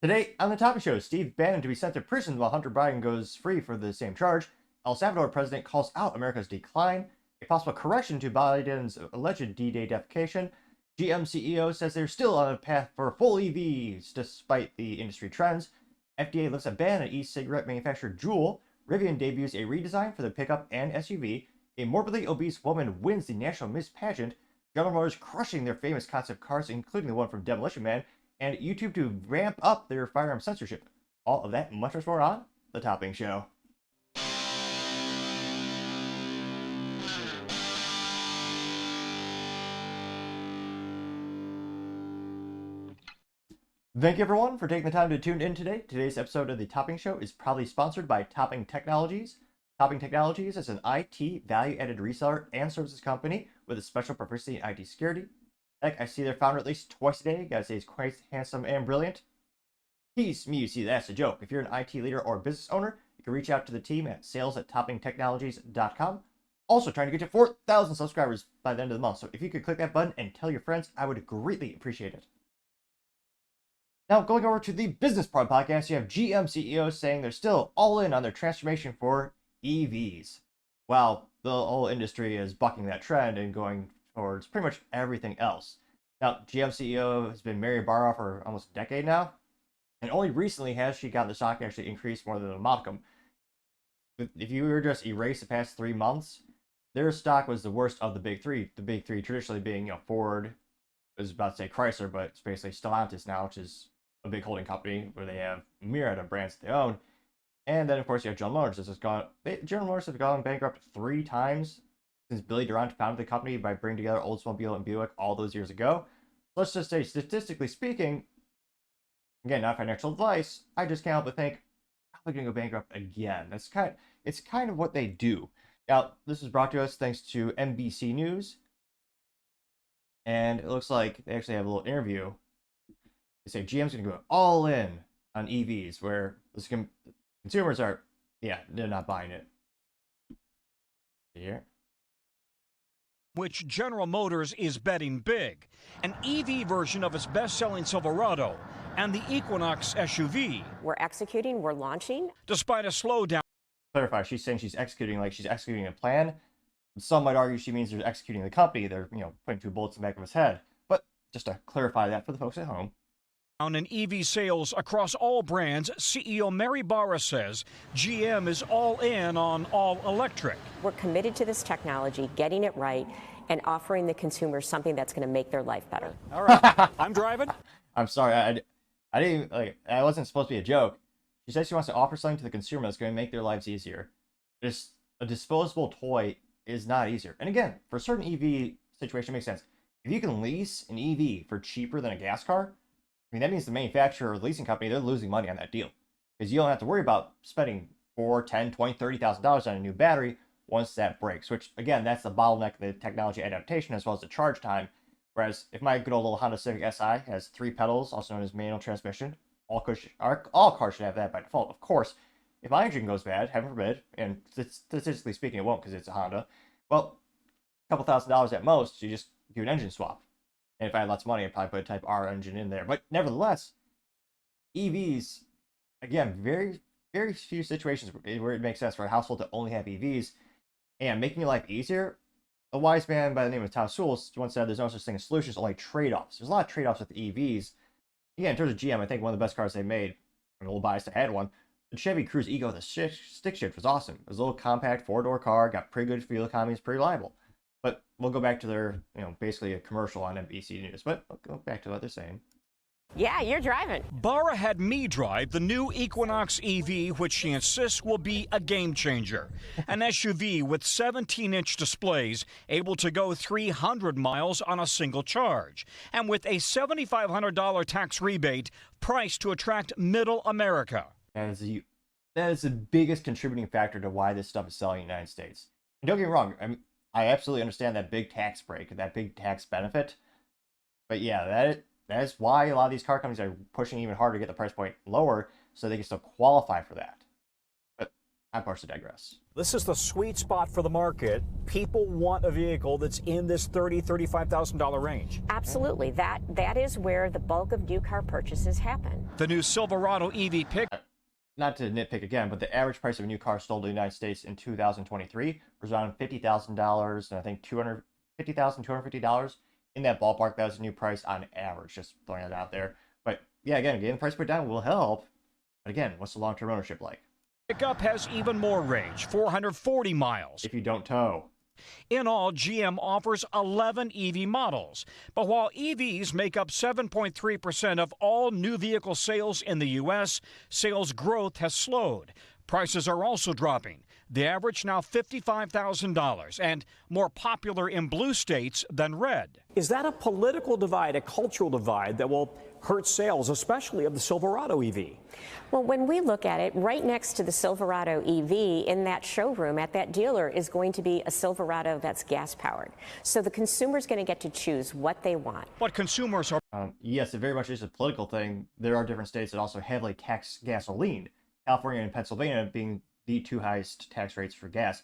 Today on the Topic Show, Steve Bannon to be sent to prison while Hunter Biden goes free for the same charge. El Salvador President calls out America's decline. A possible correction to Biden's alleged D-Day defecation. GM CEO says they're still on a path for full EVs despite the industry trends. FDA lifts a ban on e-cigarette manufacturer Juul. Rivian debuts a redesign for the pickup and SUV. A morbidly obese woman wins the National Miss Pageant. General Motors crushing their famous concept cars, including the one from Demolition Man. And YouTube to ramp up their firearm censorship. All of that and much more on The Topping Show. Thank you everyone for taking the time to tune in today. Today's episode of The Topping Show is proudly sponsored by Topping Technologies. Topping Technologies is an IT value-added reseller and services company with a special proficiency in IT security. Heck, I see their founder at least twice a day. Gotta say he's quite handsome and brilliant. He's me, you see, that's a joke. If you're an IT leader or business owner, you can reach out to the team at sales@toppingtechnologies.com. Also trying to get to 4,000 subscribers by the end of the month. So if you could click that button and tell your friends, I would greatly appreciate it. Now, going over to the business part of the podcast, you have GM CEOs saying they're still all in on their transformation for EVs. While the whole industry is bucking that trend and going towards pretty much everything else. Now, GM CEO has been Mary Barra for almost a decade now, and only recently has she gotten the stock actually increased more than a modicum. If you were just erase the past 3 months, their stock was the worst of the big three. The big three traditionally being, Ford, I was about to say Chrysler, but it's basically Stellantis now, which is a big holding company where they have a myriad of brands that they own. And then, of course, you have General Motors. General Motors have gone bankrupt 3 times since Billy Durant founded the company by bringing together Oldsmobile and Buick all those years ago. Let's just say, statistically speaking, again, not financial advice, I just can't help but think, probably going to go bankrupt again. It's kind of what they do. Now, this is brought to us thanks to NBC News. And it looks like they actually have a little interview. They say GM's going to go all in on EVs, where the consumers are, they're not buying it. Here. Which General Motors is betting big. An EV version of its best-selling Silverado and the Equinox SUV. We're executing, we're launching. Despite a slowdown. Clarify, she's saying she's executing like she's executing a plan. Some might argue she means they're executing the company. They're, putting 2 bullets in the back of his head. But just to clarify that for the folks at home. In EV sales across all brands, CEO Mary Barra says GM is all in on all electric. We're committed to this technology, getting it right, and offering the consumers something that's going to make their life better. All right, I'm driving. I'm sorry, I didn't I wasn't supposed to be a joke. She says she wants to offer something to the consumer that's going to make their lives easier. Just a disposable toy is not easier. And again, for a certain EV situation, it makes sense. If you can lease an EV for cheaper than a gas car, that means the manufacturer or the leasing company, they're losing money on that deal. Because you don't have to worry about spending $4, $10, $20, $30,000 on a new battery once that breaks. Which, again, that's the bottleneck of the technology adaptation as well as the charge time. Whereas if my good old little Honda Civic Si has 3 pedals, also known as manual transmission, all cars should have that by default. Of course, if my engine goes bad, heaven forbid, and statistically speaking it won't because it's a Honda, well, a couple $1,000s at most, you just do an engine swap. And if I had lots of money, I'd probably put a Type R engine in there. But nevertheless, EVs, again, very, very few situations where it makes sense for a household to only have EVs. And making your life easier, a wise man by the name of Tom Sewell once said there's no such thing as solutions, only trade-offs. There's a lot of trade-offs with EVs. Yeah, in terms of GM, I think one of the best cars they made, I'm a little biased, I had one. The Chevy Cruze Ego, the stick shift was awesome. It was a little compact 4-door car, got pretty good fuel economy, it's pretty reliable. But we'll go back to their, basically a commercial on NBC News. But we'll go back to what they're saying. Yeah, you're driving. Barra had me drive the new Equinox EV, which she insists will be a game changer. An SUV with 17-inch displays, able to go 300 miles on a single charge. And with a $7,500 tax rebate, priced to attract middle America. That is the biggest contributing factor to why this stuff is selling in the United States. And don't get me wrong, I absolutely understand that big tax break, that big tax benefit. But yeah, that is why a lot of these car companies are pushing even harder to get the price point lower so they can still qualify for that. But I partially digress. This is the sweet spot for the market. People want a vehicle that's in this $30,000, $35,000 range. Absolutely. That is where the bulk of new car purchases happen. The new Silverado EV pickup. Not to nitpick again, but the average price of a new car sold in the United States in 2023 was around $50,000, and I think $250,000, $250 in that ballpark. That was a new price on average, just throwing it out there. But yeah, again, getting the price put down will help. But again, what's the long-term ownership like? Pickup has even more range, 440 miles. If you don't tow. In all, GM offers 11 EV models. But while EVs make up 7.3% of all new vehicle sales in the U.S., sales growth has slowed. Prices are also dropping. The average now $55,000 and more popular in blue states than red. Is that a political divide, a cultural divide that will hurt sales, especially of the Silverado EV? Well, when we look at it, right next to the Silverado EV in that showroom at that dealer is going to be a Silverado that's gas-powered. So the consumer's going to get to choose what they want. But consumers are... Yes, it very much is a political thing. There are different states that also heavily tax gasoline. California and Pennsylvania being the two highest tax rates for gas.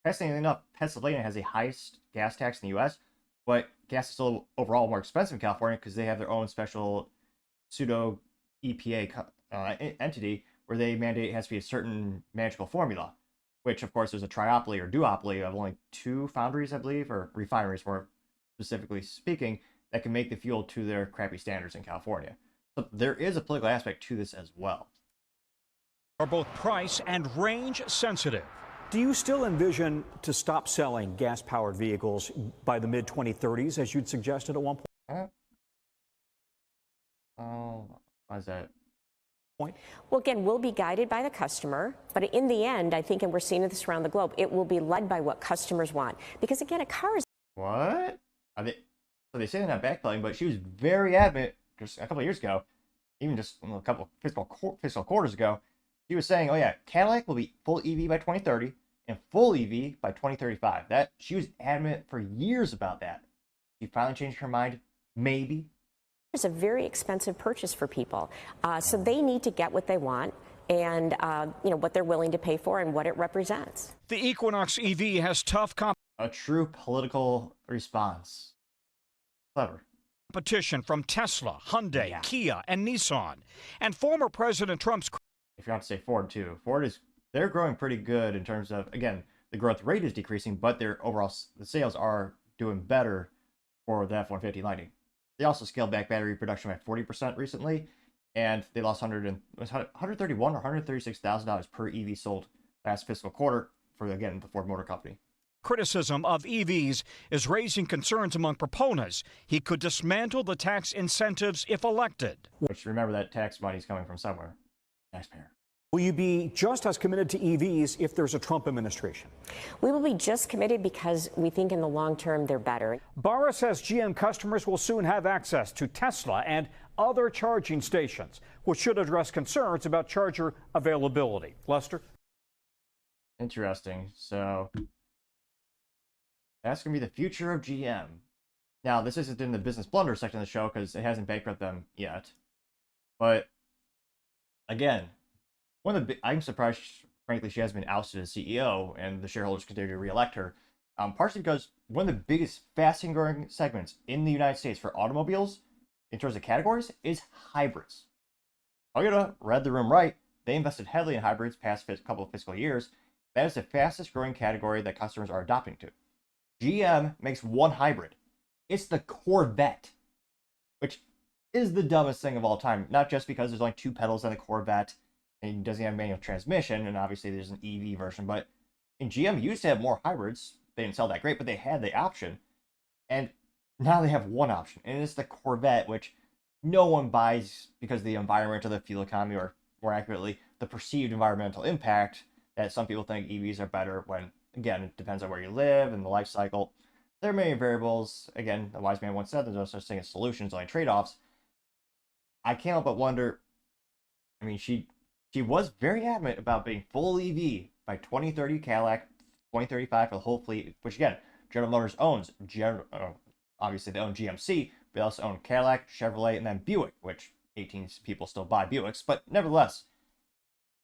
Fascinatingly enough, Pennsylvania has the highest gas tax in the U.S., but gas is still overall more expensive in California because they have their own special pseudo EPA entity where they mandate it has to be a certain magical formula, which of course is a triopoly or duopoly of only two foundries, I believe, or refineries more specifically speaking, that can make the fuel to their crappy standards in California. So there is a political aspect to this as well. Are both price and range sensitive. Do you still envision to stop selling gas-powered vehicles by the mid-2030s, as you'd suggested at one point? Oh, why is that? Well, again, we'll be guided by the customer, but in the end, I think, and we're seeing this around the globe, it will be led by what customers want. Because again, a car is... What? So they say they're not backpedaling, but she was very adamant just a couple of years ago, even just a couple of fiscal quarters ago. She was saying, oh yeah, Cadillac will be full EV by 2030 and full EV by 2035. She was adamant for years about that. She finally changed her mind, maybe. It's a very expensive purchase for people. So they need to get what they want and what they're willing to pay for and what it represents. The Equinox EV has tough a true political response. Clever. competition from Tesla, Hyundai, Kia, and Nissan. And former President Trump's... If you want to say Ford too, they're growing pretty good in terms of, again, the growth rate is decreasing, but their overall the sales are doing better for the F-150 Lightning. They also scaled back battery production by 40% recently, and they lost $131,000 or $136,000 per EV sold last fiscal quarter for, again, the Ford Motor Company. Criticism of EVs is raising concerns among proponents. He could dismantle the tax incentives if elected. Which, remember, that tax money is coming from somewhere. Taxpayer. Will you be just as committed to EVs if there's a Trump administration? We will be just committed because we think in the long term they're better. Barra says GM customers will soon have access to Tesla and other charging stations, which should address concerns about charger availability. Lester? Interesting. So that's going to be the future of GM. Now, this isn't in the business blunder section of the show because it hasn't bankrupted them yet. But again, I'm surprised, frankly, she hasn't been ousted as CEO and the shareholders continue to re-elect her. Partially because one of the biggest, fastest growing segments in the United States for automobiles, in terms of categories, is hybrids. Toyota read the room right. They invested heavily in hybrids past couple of fiscal years. That is the fastest growing category that customers are adopting to. GM makes one hybrid. It's the Corvette, which is the dumbest thing of all time. Not just because there's only two pedals on the Corvette and it doesn't have manual transmission, and obviously there's an EV version, but in GM used to have more hybrids. They didn't sell that great, but they had the option. And now they have one option, and it's the Corvette, which no one buys because of the environment or the fuel economy, or more accurately, the perceived environmental impact that some people think EVs are better when, again, it depends on where you live and the life cycle. There are many variables. Again, the wise man once said there's no such thing as solutions, only trade-offs. I can't help but wonder, I mean, she was very adamant about being full EV by 2030 Cadillac, 2035 for the whole fleet, which again, General Motors owns. Obviously, they own GMC, but they also own Cadillac, Chevrolet, and then Buick, which 18 people still buy Buicks. But nevertheless,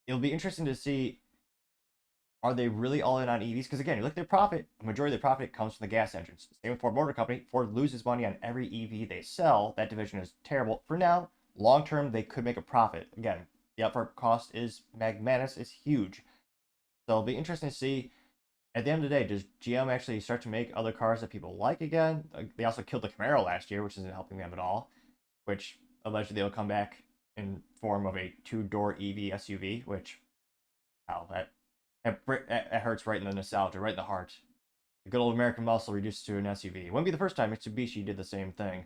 it'll be interesting to see are they really all in on EVs? Because again, you look at their profit, a majority of their profit comes from the gas engines. Same with Ford Motor Company. Ford loses money on every EV they sell. That division is terrible. For now, long term, they could make a profit. Again, the upfront cost is magnanimous, it's huge. So it'll be interesting to see. At the end of the day, does GM actually start to make other cars that people like again? They also killed the Camaro last year, which isn't helping them at all, which allegedly will come back in form of a two-door EV SUV, which, wow, that hurts right in the nostalgia, right in the heart. The good old American muscle reduced to an SUV. It wouldn't be the first time Mitsubishi did the same thing.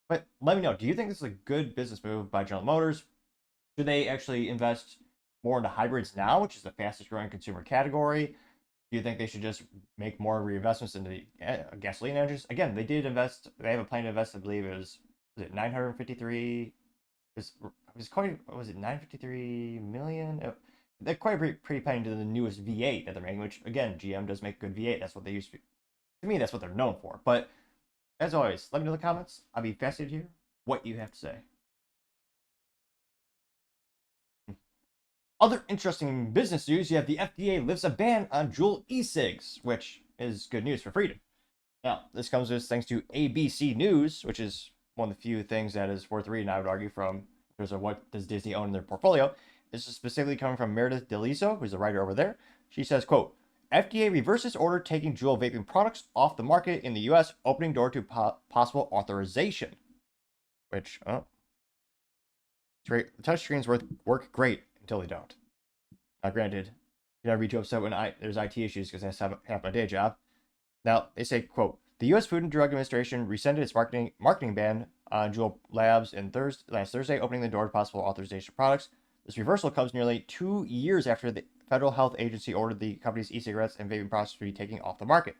But let me know, do you think this is a good business move by General Motors? Should they actually invest more into hybrids now, which is the fastest growing consumer category? Do you think they should just make more reinvestments into the gasoline engines? Again, they did invest. They have a plan to invest. I believe was it 953? Was it 953 million? They're quite pretty penny into the newest V8 that they're making. Which again, GM does make good V8. That's what they used to. To me, that's what they're known for. But as always, let me know in the comments. I'll be fascinated to hear what you have to say. Other interesting business news, you have the FDA lifts a ban on Juul e-cigs, which is good news for freedom. Now, this comes with thanks to ABC News, which is one of the few things that is worth reading, I would argue, from terms of what does Disney own in their portfolio. This is specifically coming from Meredith DeLiso, who's the writer over there. She says, quote, FDA reverses order taking Juul vaping products off the market in the U.S., opening door to possible authorization. Which, oh, the touchscreens work great until they don't. Now, granted, you never be too upset when there's IT issues because I have my day job. Now, they say, quote, the U.S. Food and Drug Administration rescinded its marketing ban on Juul Labs last Thursday, opening the door to possible authorization of products. This reversal comes nearly 2 years after the Federal Health Agency ordered the company's e-cigarettes and vaping products to be taken off the market.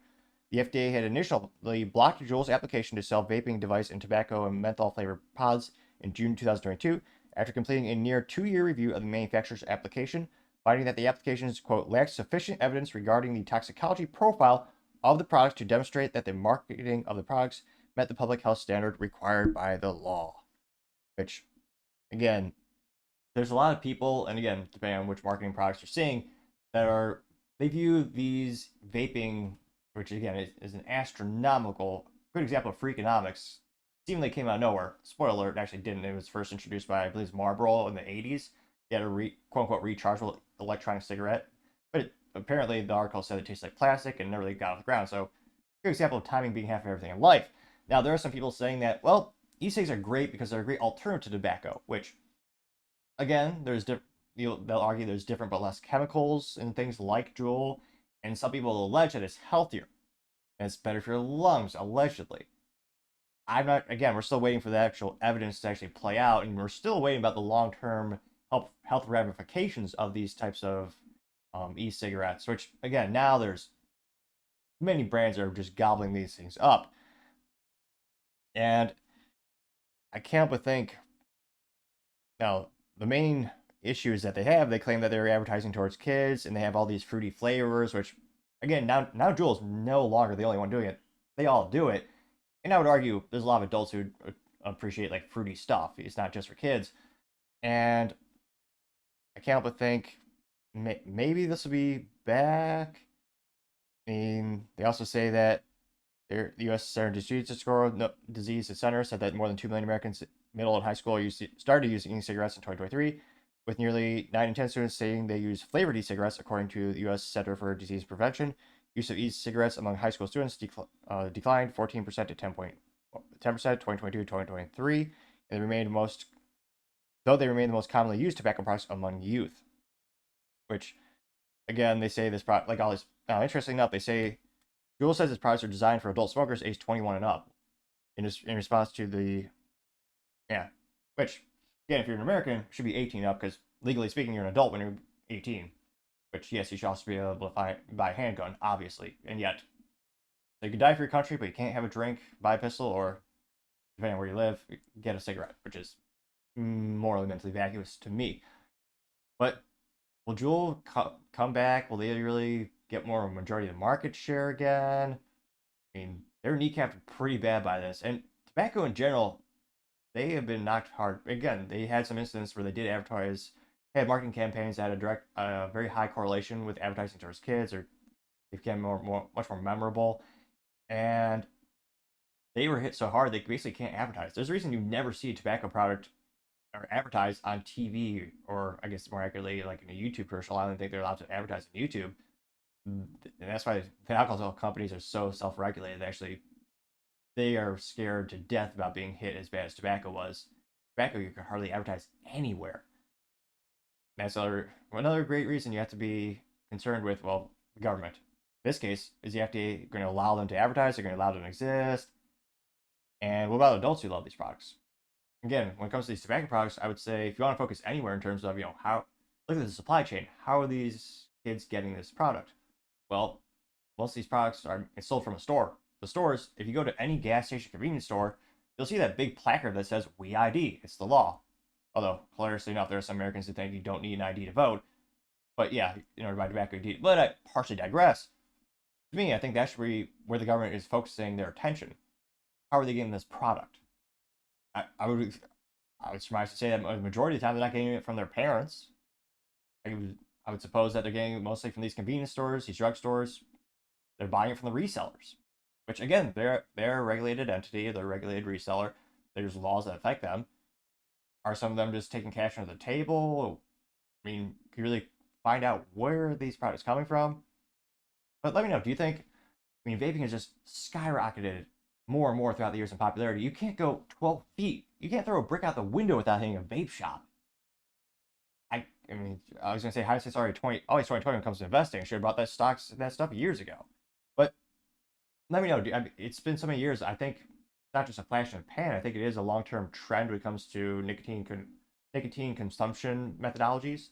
The FDA had initially blocked Juul's application to sell vaping device and tobacco and menthol flavored pods in June 2022, after completing a near 2-year review of the manufacturer's application, finding that the application, quote, lacks sufficient evidence regarding the toxicology profile of the products to demonstrate that the marketing of the products met the public health standard required by the law. Which, again, there's a lot of people, and again, depending on which marketing products you're seeing, they view these vaping, which again is an astronomical, good example of Freakonomics, seemingly came out of nowhere. Spoiler alert, it actually didn't. It was first introduced by, I believe, Marlboro in the 80s. They had a quote-unquote rechargeable electronic cigarette. But apparently the article said it tastes like plastic and never really got off the ground. So, good example of timing being half of everything in life. Now, there are some people saying that, well, e-cigs are great because they're a great alternative to tobacco, which, again, they'll argue there's different but less chemicals in things like Juul, and some people allege that it's healthier and it's better for your lungs, allegedly. We're still waiting for the actual evidence to actually play out, and we're still waiting about the long-term health ramifications of these types of e-cigarettes, which, again, now there's many brands that are just gobbling these things up. And I can't but think, now, the main issue is that they claim that they're advertising towards kids, and they have all these fruity flavors, which, again, now Juul is no longer the only one doing it. They all do it. And I would argue there's a lot of adults who appreciate like fruity stuff. It's not just for kids. And I can't help but think maybe this will be back. I mean, they also say that the U.S. Center for Disease Center said that more than 2 million Americans, middle and high school, started using e-cigarettes in 2023, with nearly 9 in 10 students saying they use flavored e-cigarettes, according to the U.S. Center for Disease Prevention. Use of e-cigarettes among high school students declined 14% to 10% 2022-2023, and they remain the most commonly used tobacco products among youth. Which, again, they say this product, like all this. Now, interestingly enough, they say Juul says its products are designed for adult smokers aged 21 and up, in response to the which, again, if you're an American, it should be 18 up, because legally speaking, you're an adult when you're 18. Which, yes, you should also be able to buy a handgun, obviously. And yet, so you can die for your country, but you can't have a drink, buy a pistol, or, depending on where you live, get a cigarette, which is morally mentally vacuous to me. But will Juul come back? Will they really get more of a majority of the market share again? I mean, they're kneecapped pretty bad by this. And tobacco in general, they have been knocked hard. Again, they had some incidents where they did advertise had marketing campaigns that had a direct, very high correlation with advertising towards kids, or they became much more memorable, and they were hit so hard they basically can't advertise. There's a reason you never see a tobacco product or advertised on TV, or I guess more accurately, like in a YouTube commercial. I don't think they're allowed to advertise on YouTube, and that's why the alcohol companies are so self-regulated. Actually, they are scared to death about being hit as bad as tobacco was. Tobacco you can hardly advertise anywhere. That's another great reason you have to be concerned with, well, the government. In this case, is the FDA going to allow them to advertise? They're going to allow them to exist? And what about adults who love these products? Again, when it comes to these tobacco products, I would say if you want to focus anywhere in terms of, how, look at the supply chain. How are these kids getting this product? Well, most of these products are sold from a store. The stores, if you go to any gas station convenience store, you'll see that big placard that says "We ID." It's the law. Although, hilariously enough, there are some Americans who think you don't need an ID to vote. But yeah, in order to buy tobacco, you need. But I partially digress. To me, I think that's where the government is focusing their attention. How are they getting this product? I would surmise to say that the majority of the time they're not getting it from their parents. I would suppose that they're getting it mostly from these convenience stores, these drugstores. They're buying it from the resellers, which again, they're a regulated entity. They're a regulated reseller. There's laws that affect them. Are some of them just taking cash under the table? I mean, can you really find out where these products coming from? But let me know, do you think, vaping has just skyrocketed more and more throughout the years in popularity. You can't go 12 feet. You can't throw a brick out the window without hitting a vape shop. I was going to say, hindsight's always 2020 when it comes to investing. I should have bought that stuff years ago. But let me know. It's been so many years. I think it's not just a flash in the pan. I think it is a long-term trend when it comes to nicotine consumption methodologies.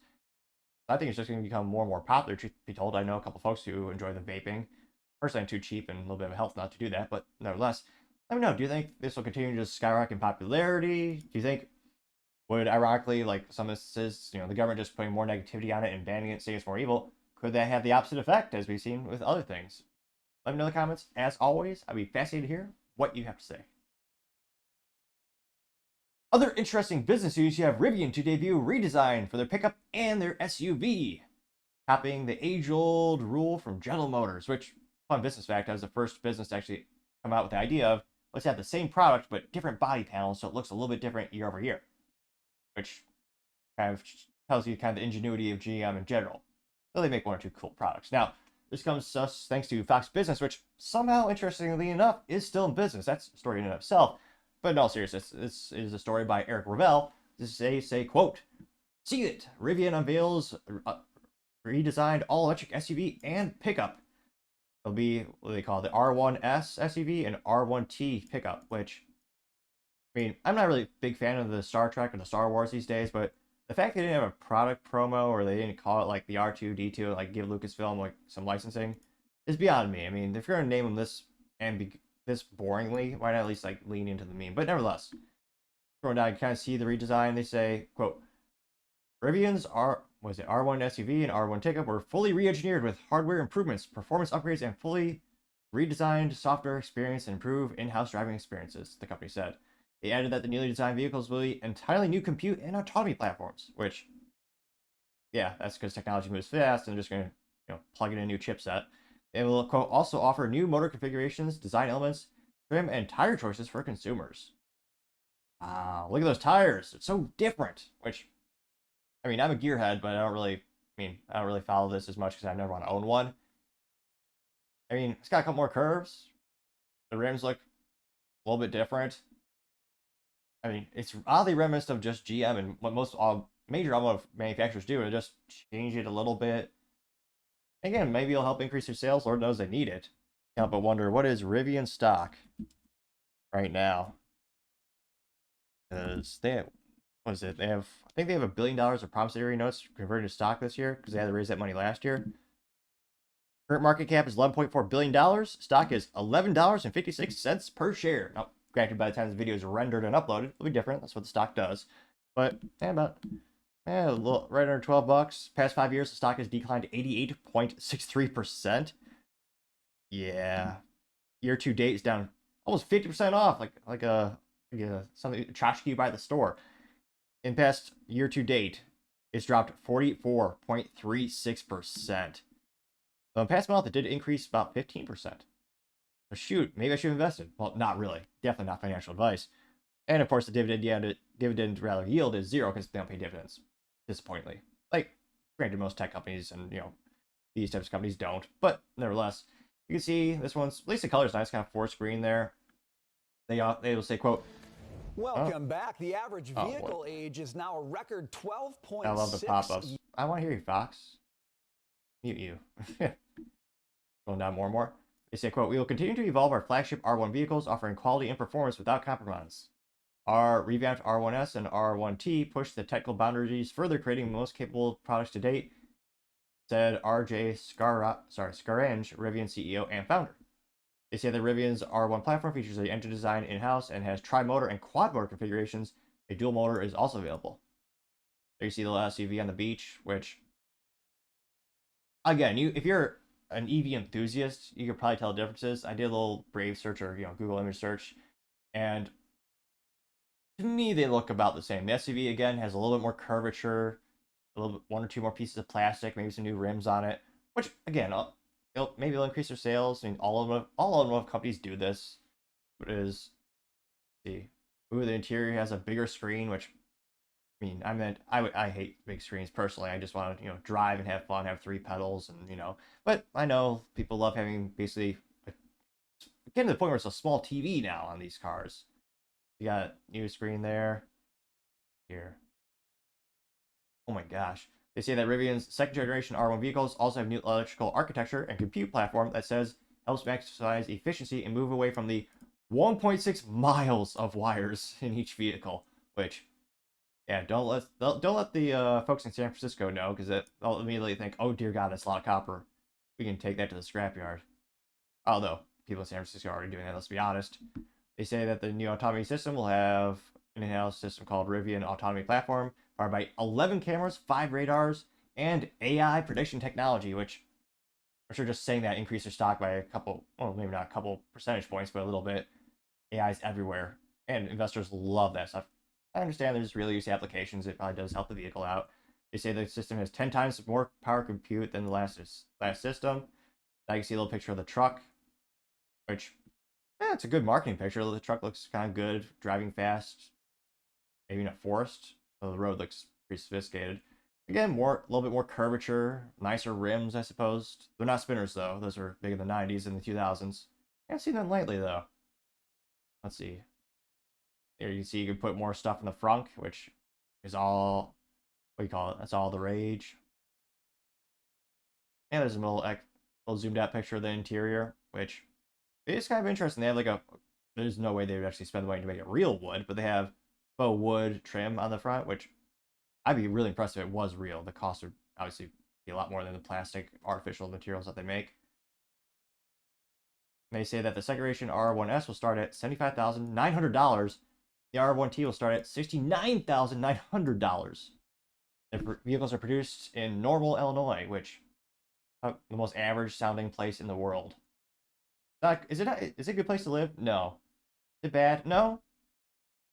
I think it's just going to become more and more popular, truth be told. I know a couple folks who enjoy the vaping. Personally, I'm too cheap and a little bit of health not to do that, but nevertheless, let me know. Do you think this will continue to just skyrocket in popularity? Do you think would, ironically, like some instances, the government just putting more negativity on it and banning it, saying it's more evil, could that have the opposite effect, as we've seen with other things? Let me know in the comments. As always, I'd be fascinated to hear what you have to say. Other interesting business news, you have Rivian to debut redesign for their pickup and their SUV, copying the age-old rule from General Motors, which, fun business fact, I was the first business to actually come out with the idea of, let's have the same product but different body panels so it looks a little bit different year over year, which kind of tells you kind of the ingenuity of GM in general. So they make one or two cool products. Now, this comes to us thanks to Fox Business, which somehow, interestingly enough, is still in business. That's a story in and of itself. But in all seriousness, this is a story by Eric Ravel. They say, quote, "See it, Rivian unveils redesigned all-electric SUV and pickup. It'll be what they call the R1S SUV and R1T pickup," which, I'm not really a big fan of the Star Trek or the Star Wars these days, but the fact they didn't have a product promo or they didn't call it like the R2D2, like give Lucasfilm like some licensing, is beyond me. If you're going to name them this this boringly, why not at least like lean into the meme? But nevertheless, going down, you kind of see the redesign. They say, quote, "Rivian's R1 SUV and R1 pickup were fully re-engineered with hardware improvements, performance upgrades, and fully redesigned software experience and improve in-house driving experiences," the company said. They added that the newly designed vehicles will be entirely new compute and autonomy platforms, which, yeah, that's because technology moves fast and they're just going to plug in a new chipset. They will, quote, "also offer new motor configurations, design elements, trim, and tire choices for consumers." Look at those tires. It's so different, which, I'm a gearhead, but I don't really follow this as much because I never want to own one. It's got a couple more curves. The rims look a little bit different. It's oddly reminiscent of just GM and what most major automotive manufacturers do, and just change it a little bit. Again, maybe it'll help increase their sales. Lord knows they need it. Can't help but wonder, what is Rivian stock right now? Because they have, what is it? I think they have $1 billion of promissory notes converted to stock this year because they had to raise that money last year. Current market cap is $11.4 billion. Stock is $11.56 per share. Now, granted, by the time this video is rendered and uploaded, it'll be different. That's what the stock does. But a little right under $12. Past 5 years, the stock has declined 88.63%. Yeah, year to date is down almost 50% off, like something tchotchke by the store. In past year to date, It's dropped 44.36%. So in the past month, it did increase about 15%. So shoot, maybe I should have invested. Well, not really. Definitely not financial advice. And of course, the dividend yield is zero because they don't pay dividends. Disappointingly, like granted, most tech companies and these types of companies don't, but nevertheless, you can see this one's, at least the color's nice, kind of four screen there. They will say, quote, Welcome back. The average vehicle age is now a record 12.6. I love the pop-ups. I want to hear you, Fox. Mute you. Going down more and more. They say, quote, we will continue to evolve our flagship R1 vehicles, offering quality and performance without compromise. Our revamped R1S and R1T push the technical boundaries further, creating the most capable products to date, said RJ Scarange, Rivian CEO and founder. They say that Rivian's R1 platform features an engine design in-house and has tri-motor and quad-motor configurations. A dual motor is also available. There you see the SUV on the beach, which, again, if you're an EV enthusiast, you could probably tell the differences. I did a little Brave search or Google image search, and to me they look about the same. The SUV again has a little bit more curvature, a little bit, one or two more pieces of plastic, maybe some new rims on it, which again, maybe it'll increase their sales. I mean, all automotive companies do this. But see, the interior has a bigger screen, which I hate big screens personally. I just want to drive and have fun, have three pedals, and But I know people love having basically getting to the point where it's a small TV now on these cars. You got new screen there. Here. Oh my gosh. They say that Rivian's second generation R1 vehicles also have new electrical architecture and compute platform that helps maximize efficiency and move away from the 1.6 miles of wires in each vehicle, which, yeah, don't let the folks in San Francisco know, because they'll immediately think, oh dear God, that's a lot of copper. We can take that to the scrapyard. Although people in San Francisco are already doing that, let's be honest. They say that the new autonomy system will have an in-house system called Rivian Autonomy Platform, powered by 11 cameras, 5 radars, and AI prediction technology, which I'm sure just saying that increased their stock by a couple, well, maybe not a couple percentage points, but a little bit. AI is everywhere, and investors love that stuff. I understand there's real use applications. It probably does help the vehicle out. They say the system has 10 times more power compute than the last system. Now you can see a little picture of the truck, which, it's a good marketing picture. The truck looks kind of good, driving fast, maybe in a forest. So the road looks pretty sophisticated. Again, a little bit more curvature, nicer rims, I suppose. They're not spinners though. Those were big in the 90s and the 2000s. I haven't seen them lately though. Let's see. There you can see you can put more stuff in the front, which is all, what do you call it? That's all the rage. And there's a little zoomed out picture of the interior, which is kind of interesting. They have there's no way they would actually spend the money to make it real wood, but they have faux wood trim on the front, which I'd be really impressed if it was real. The cost would obviously be a lot more than the plastic artificial materials that they make. They say that the second generation R1S will start at $75,900. The R1T will start at $69,900. The vehicles are produced in Normal, Illinois, which is the most average sounding place in the world. Is it a good place to live? No. Is it bad? No.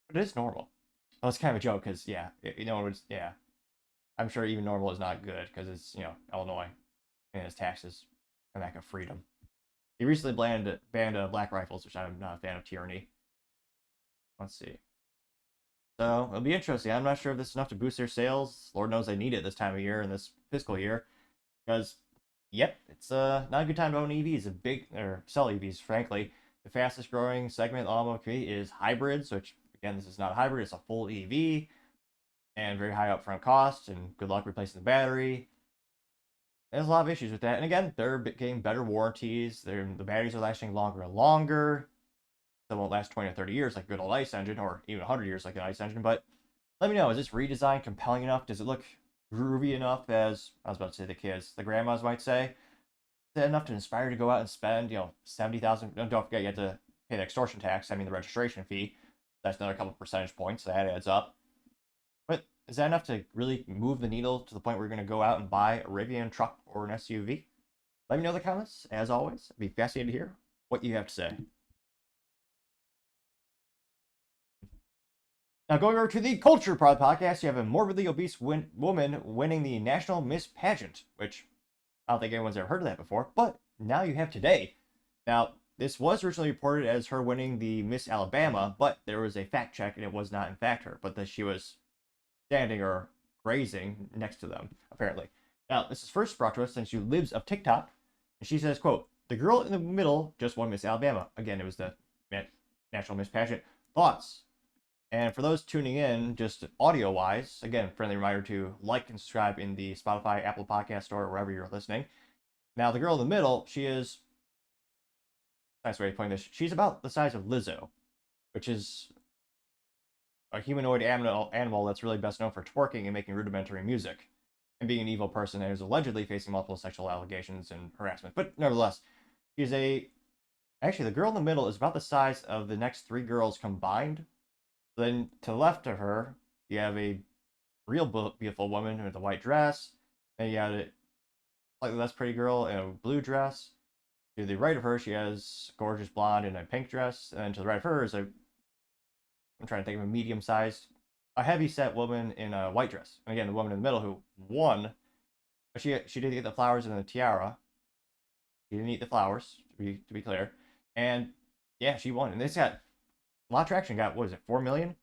But it is normal. Well, it's kind of a joke because, yeah, yeah. I'm sure even normal is not good because it's, Illinois and its taxes and lack of freedom. He recently banned black rifles, which I'm not a fan of tyranny. Let's see. So it'll be interesting. I'm not sure if this is enough to boost their sales. Lord knows they need it this time of year in this fiscal year, because, yep, it's not a good time to own EVs. Or sell EVs, frankly. The fastest growing segment of the automotive community is hybrids, which, again, this is not a hybrid, it's a full EV, and very high upfront costs, and good luck replacing the battery. There's a lot of issues with that. And again, they're getting better warranties. The batteries are lasting longer and longer. They won't last 20 or 30 years like a good old ICE engine, or even 100 years like an ICE engine. But let me know, is this redesign compelling enough? Does it look groovy enough, as I was about to say the grandmas might say? Is that enough to inspire you to go out and spend, $70,000? Don't forget, you have to pay the extortion tax, the registration fee. That's another couple percentage points, so that adds up. But is that enough to really move the needle to the point where you're going to go out and buy a Rivian truck or an SUV? Let me know in the comments. As always, I'd be fascinated to hear what you have to say. Now, going over to the culture part of the podcast, you have a morbidly obese woman winning the National Miss Pageant, which I don't think anyone's ever heard of that before, but now you have today. Now, this was originally reported as her winning the Miss Alabama, but there was a fact check and it was not in fact her, but that she was standing or grazing next to them, apparently. Now, this is first brought to us since she lives of TikTok, and she says, quote, "The girl in the middle just won Miss Alabama." Again, it was the National Miss Pageant. Thoughts? And for those tuning in, just audio-wise, again, friendly reminder to like and subscribe in the Spotify, Apple Podcast Store, or wherever you're listening. Now, the girl in the middle, she is, nice way of putting this, she's about the size of Lizzo, which is a humanoid animal that's really best known for twerking and making rudimentary music, and being an evil person and is allegedly facing multiple sexual allegations and harassment. But nevertheless, she's actually, the girl in the middle is about the size of the next three girls combined. Then to the left of her, you have a real beautiful woman with a white dress. Then you have a slightly less pretty girl in a blue dress. To the right of her, she has a gorgeous blonde in a pink dress. And then to the right of her is I'm trying to think of a medium-sized, a heavy-set woman in a white dress. And again, the woman in the middle who won, she did get the flowers and the tiara. She didn't eat the flowers, to be clear. And yeah, she won. And this got a lot of traction. Got, what is it, 4 million?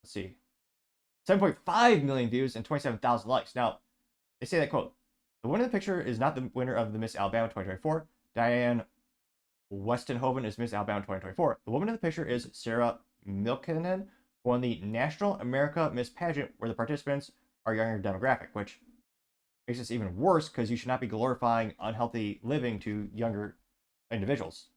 Let's see. 7.5 million views and 27,000 likes. Now, they say that, quote, "The winner of the picture is not the winner of the Miss Alabama 2024. Diane Westenhoven is Miss Alabama 2024. The woman in the picture is Sarah Milkinen, who won the National America Miss Pageant, where the participants are younger demographic," which makes this even worse because you should not be glorifying unhealthy living to younger individuals.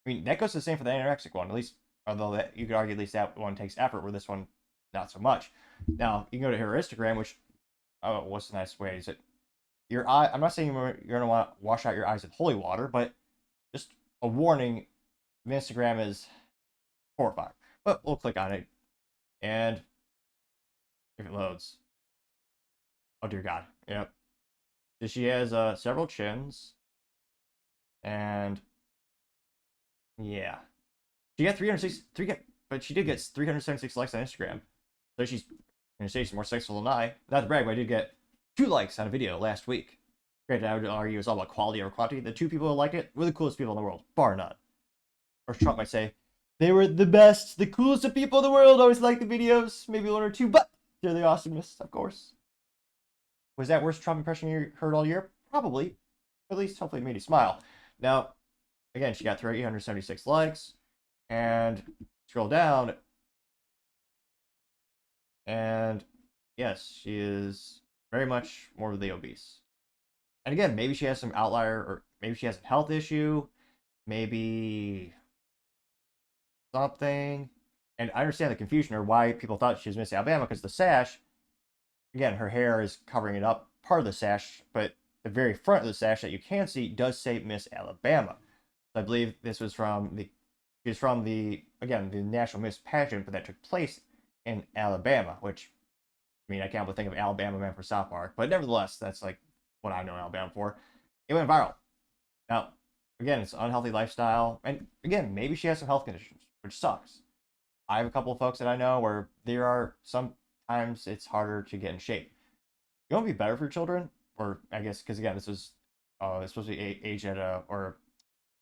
I mean, that goes the same for the anorexic one, at least, although that you could argue at least that one takes effort, where this one, not so much. Now, you can go to her Instagram, which, what's the nice way? Is it your eye? I'm not saying you're going to want to wash out your eyes with holy water, but just a warning, Instagram is horrifying. But we'll click on it, and if it loads, oh dear God, yep. So she has several chins, and yeah, she got 363, but she did get 376 likes on Instagram. So she's gonna say she's more sexual than I. Not to brag, but I did get 2 likes on a video last week. Granted, I would argue it's all about quality over quantity. The 2 people who liked it were the coolest people in the world, bar none. Or Trump might say, they were the best, the coolest of people in the world. Always like the videos, maybe 1 or 2, but they're the awesomest, of course. Was that worst Trump impression you heard all year? Probably. At least, hopefully, it made you smile. Now, again, she got 376 likes, and scroll down, and yes, she is very much morbidly obese. And again, maybe she has some outlier, or maybe she has a health issue, maybe something. And I understand the confusion, or why people thought she was Miss Alabama, because the sash, again, her hair is covering it up, part of the sash, but the very front of the sash that you can see does say Miss Alabama. I believe this was from the National Miss Pageant, but that took place in Alabama, which, I mean, I can't think of Alabama Man for South Park, but nevertheless, that's like what I know Alabama for. It went viral. Now, again, it's an unhealthy lifestyle, and again, maybe she has some health conditions, which sucks. I have a couple of folks that I know where there are sometimes it's harder to get in shape. You want to be better for your children, or I guess, because again, this is it's supposed to be age at or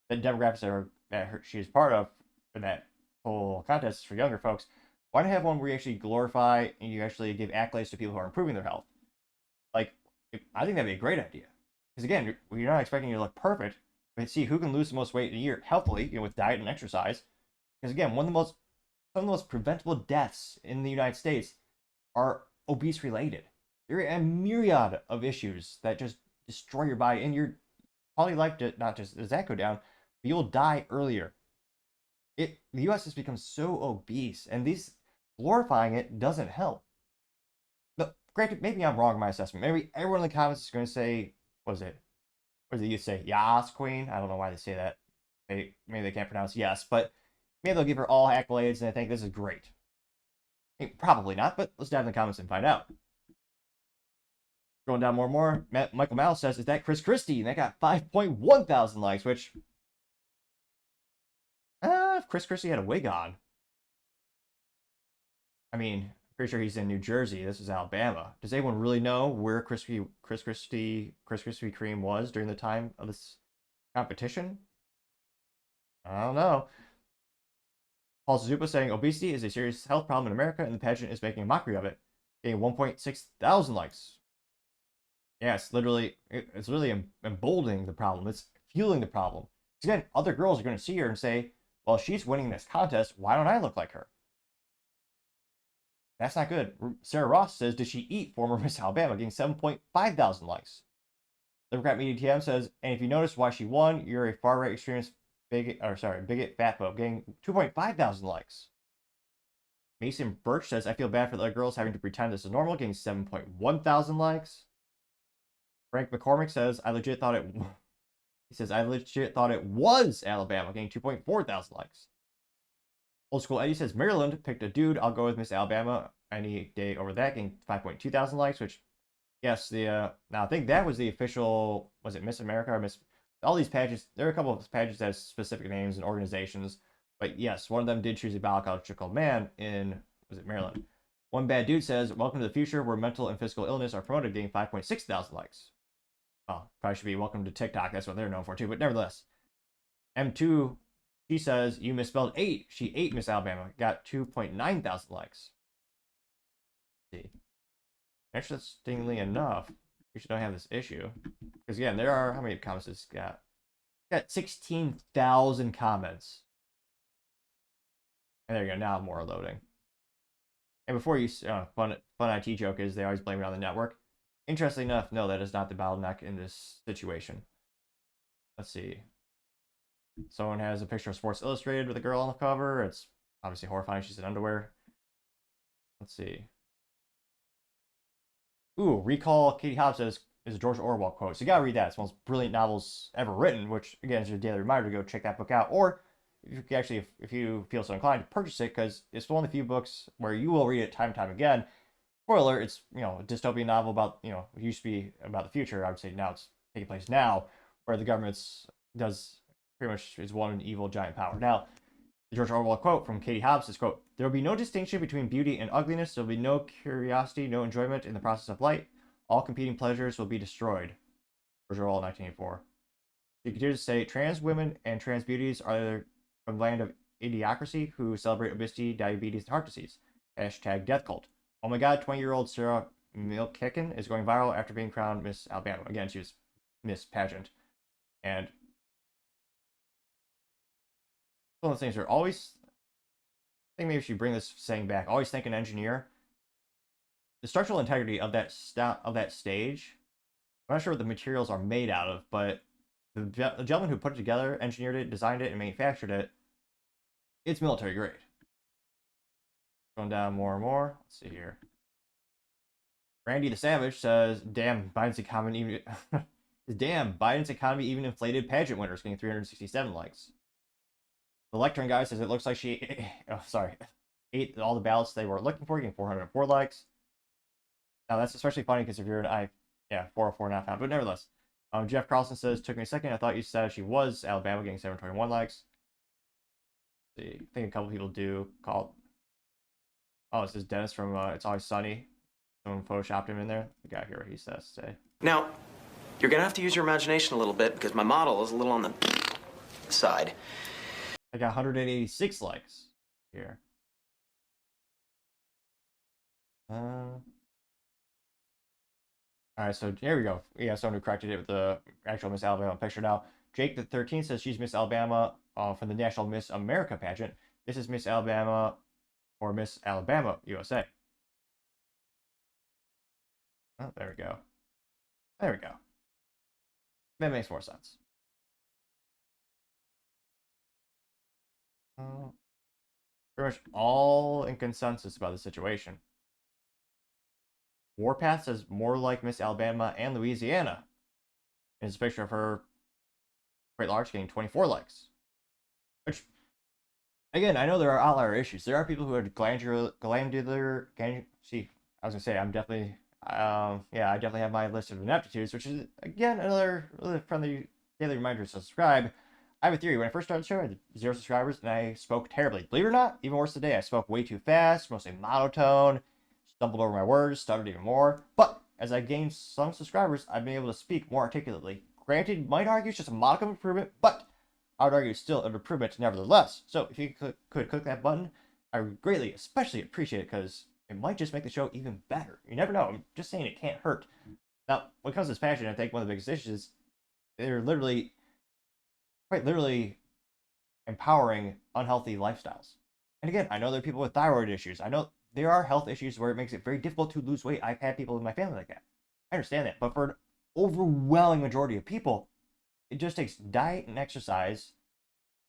the demographics that she is part of in that whole contest is for younger folks. Why not have one where you actually glorify and you actually give accolades to people who are improving their health? Like, I think that'd be a great idea. Because again, you're not expecting you to look perfect, but see who can lose the most weight in a year healthily, with diet and exercise. Because again, some of the most preventable deaths in the United States are obese related. There are a myriad of issues that just destroy your body, and your quality of life not just does that go down, but you'll die earlier. The U.S. has become so obese, and glorifying it doesn't help. But granted, maybe I'm wrong in my assessment. Maybe everyone in the comments is going to say, what is it? What does it say? Yas, queen? I don't know why they say that. Maybe they can't pronounce yes, but maybe they'll give her all accolades, and I think this is great. I mean, probably not, but let's dive in the comments and find out. Going down more and more, Michael Mal says, "Is that Chris Christie?" And that got 5.1 thousand likes, which, if Chris Christie had a wig on, I mean, pretty sure he's in New Jersey. This is Alabama. Does anyone really know where Chris Krispy Kreme was during the time of this competition? I don't know. Paul Zupa saying obesity is a serious health problem in America, and the pageant is making a mockery of it, getting 1.6 thousand likes. Yeah, it's literally emboldening the problem. It's fueling the problem. Because again, other girls are going to see her and say, "Well, she's winning this contest. Why don't I look like her?" That's not good. Sarah Ross says, "Did she eat former Miss Alabama?" Getting 7.5 thousand likes. Democrat Media TM says, "And if you notice why she won, you're a far right extremist bigot fat phobe," getting 2.5 thousand likes. Mason Birch says, "I feel bad for the other girls having to pretend this is normal," getting 7.1 thousand likes. Frank McCormick says, "I legit thought it." He says, "I legit thought it was Alabama," getting 2.4 thousand likes. Old School Eddie says, "Maryland picked a dude. I'll go with Miss Alabama any day over that," getting 5.2 thousand likes. Which, yes, now I think that was the official. Was it Miss America or Miss? All these pageants. There are a couple of pageants that have specific names and organizations. But yes, one of them did choose a biological man in, was it Maryland? One Bad Dude says, "Welcome to the future where mental and physical illness are promoted," getting 5.6 thousand likes. Well, probably should be welcome to TikTok. That's what they're known for too. But nevertheless, M2, she says, "You misspelled 8. She ate Miss Alabama." Got 2.9 thousand likes. Let's see. Interestingly enough, we should not have this issue. Because again, there are, how many comments this got? Got 16,000 comments. And there you go, now more loading. And before you, fun IT joke is they always blame it on the network. Interestingly enough, no, that is not the bottleneck in this situation. Let's see. Someone has a picture of Sports Illustrated with a girl on the cover. It's obviously horrifying. She's in underwear. Let's see. Ooh, recall Katie Hobbs says is a George Orwell quote. So you gotta read that. It's one of the most brilliant novels ever written, which again is your daily reminder to go check that book out. Or if you feel so inclined to purchase it, because it's one of the few books where you will read it time and time again. Spoiler, it's a dystopian novel about it used to be about the future. I would say now it's taking place now, where the government does pretty much is one evil giant power. Now, the George Orwell quote from Katie Hobbs is, quote, "There will be no distinction between beauty and ugliness. There will be no curiosity, no enjoyment in the process of light. All competing pleasures will be destroyed." George Orwell, 1984. You continue to say, "Trans women and trans beauties are from the land of idiocracy who celebrate obesity, diabetes, and heart disease. Hashtag death cult. Oh my god, 20-year-old Sarah Milkicken is going viral after being crowned Miss Alabama." Again, she was Miss Pageant. And one of the things are always, I think maybe we should bring this saying back, always think an engineer. The structural integrity of that stage, I'm not sure what the materials are made out of, but the gentleman who put it together, engineered it, designed it, and manufactured it, it's military grade. Going down more and more. Let's see here. Randy the Savage says, "Damn, Biden's economy even Biden's economy even inflated pageant winners," getting 367 likes. The lectern guy says it looks like she ate all the ballots they were looking for, getting 404 likes. Now that's especially funny because if you're an 404 not found, but nevertheless. Jeff Carlson says, "Took me a second. I thought you said she was Alabama," getting 721 likes. Let's see, I think a couple people do call. Oh, this is Dennis from It's Always Sunny. Someone photoshopped him in there. I got here what he says today. Now, you're gonna have to use your imagination a little bit because my model is a little on the side. I got 186 likes here. All right, so there we go. We have someone who corrected it with the actual Miss Alabama picture. Now, Jake the 13th says she's Miss Alabama from the National Miss America pageant. This is Miss Alabama or Miss Alabama USA. Oh, there we go. There we go. That makes more sense. Pretty much all in consensus about the situation. Warpath says more like Miss Alabama and Louisiana. And it's a picture of her quite large, getting 24 likes. Which, again, I know there are outlier issues. There are people who are glandular. See, I was gonna say I'm definitely, I definitely have my list of ineptitudes, which is again another really friendly daily reminder to subscribe. I have a theory. When I first started the show, I had 0 subscribers, and I spoke terribly. Believe it or not, even worse today, I spoke way too fast, mostly monotone, stumbled over my words, stuttered even more. But as I gained some subscribers, I've been able to speak more articulately. Granted, you might argue it's just a modicum of improvement, but I would argue it's still an improvement nevertheless. So if you could click that button, I would greatly, especially appreciate it, because it might just make the show even better. You never know. I'm just saying it can't hurt. Now, when it comes to this pageant, I think one of the biggest issues is they're quite literally empowering unhealthy lifestyles. And again, I know there are people with thyroid issues. I know there are health issues where it makes it very difficult to lose weight. I've had people in my family like that. I understand that. But for an overwhelming majority of people, it just takes diet and exercise.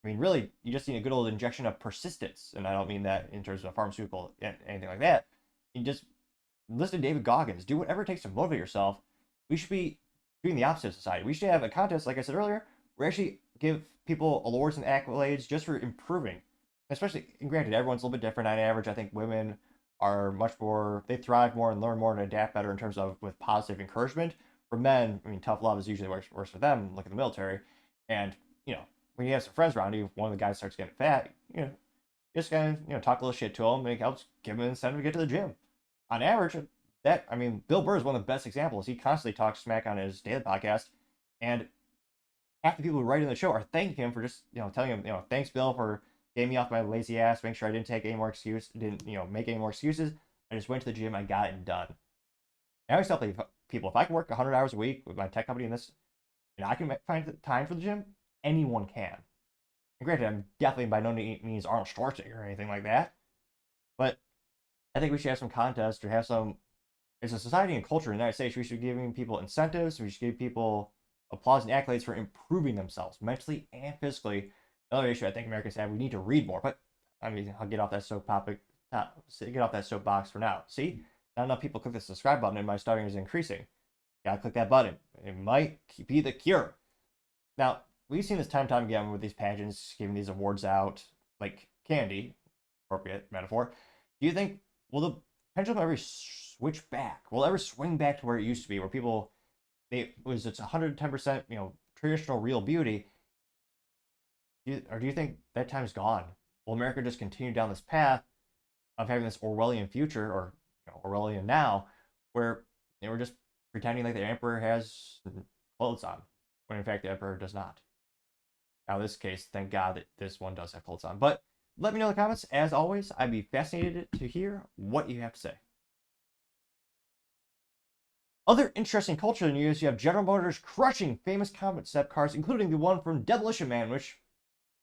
I mean, really, you just need a good old injection of persistence. And I don't mean that in terms of a pharmaceutical, anything like that. You just listen to David Goggins. Do whatever it takes to motivate yourself. We should be doing the opposite of society. We should have a contest, like I said earlier, where we actually give people awards and accolades just for improving. Especially, and granted, everyone's a little bit different. On average, I think women are much more, they thrive more and learn more and adapt better in terms of with positive encouragement. For men, I mean, tough love is usually worse for them. Look at the military. And, when you have some friends around you, one of the guys starts getting fat, just kind of, talk a little shit to him, and it helps give him an incentive to get to the gym. On average, Bill Burr is one of the best examples. He constantly talks smack on his daily podcast, and half the people who write in the show are thanking him for just, telling him, thanks, Bill, for getting me off my lazy ass, make sure I didn't make any more excuses. I just went to the gym, I got it done. I always tell people, if I can work 100 hours a week with my tech company and I can find the time for the gym, anyone can. And granted, I'm definitely by no means Arnold Schwarzenegger or anything like that, but I think we should have some contests or have some, as a society and culture in the United States, we should be giving people incentives, we should give people applause and accolades for improving themselves mentally and physically. Another issue I think Americans have, we need to read more, but I mean, I'll get off that soapbox for now. See, not enough people click the subscribe button and my stuttering is increasing. Gotta click that button. It might be the cure. Now, we've seen this time and time again with these pageants, giving these awards out like candy, appropriate metaphor. Do you think, will the pendulum ever switch back? Will it ever swing back to where it used to be, where people, it's 110%, traditional real beauty? Or do you think that time's gone? Will America just continue down this path of having this Orwellian future, or Orwellian now, where they were just pretending like the emperor has clothes on, when in fact the emperor does not? Now, in this case, thank God that this one does have clothes on. But let me know in the comments. As always, I'd be fascinated to hear what you have to say. Other interesting culture news, you have General Motors crushing famous concept cars, including the one from Demolition Man, which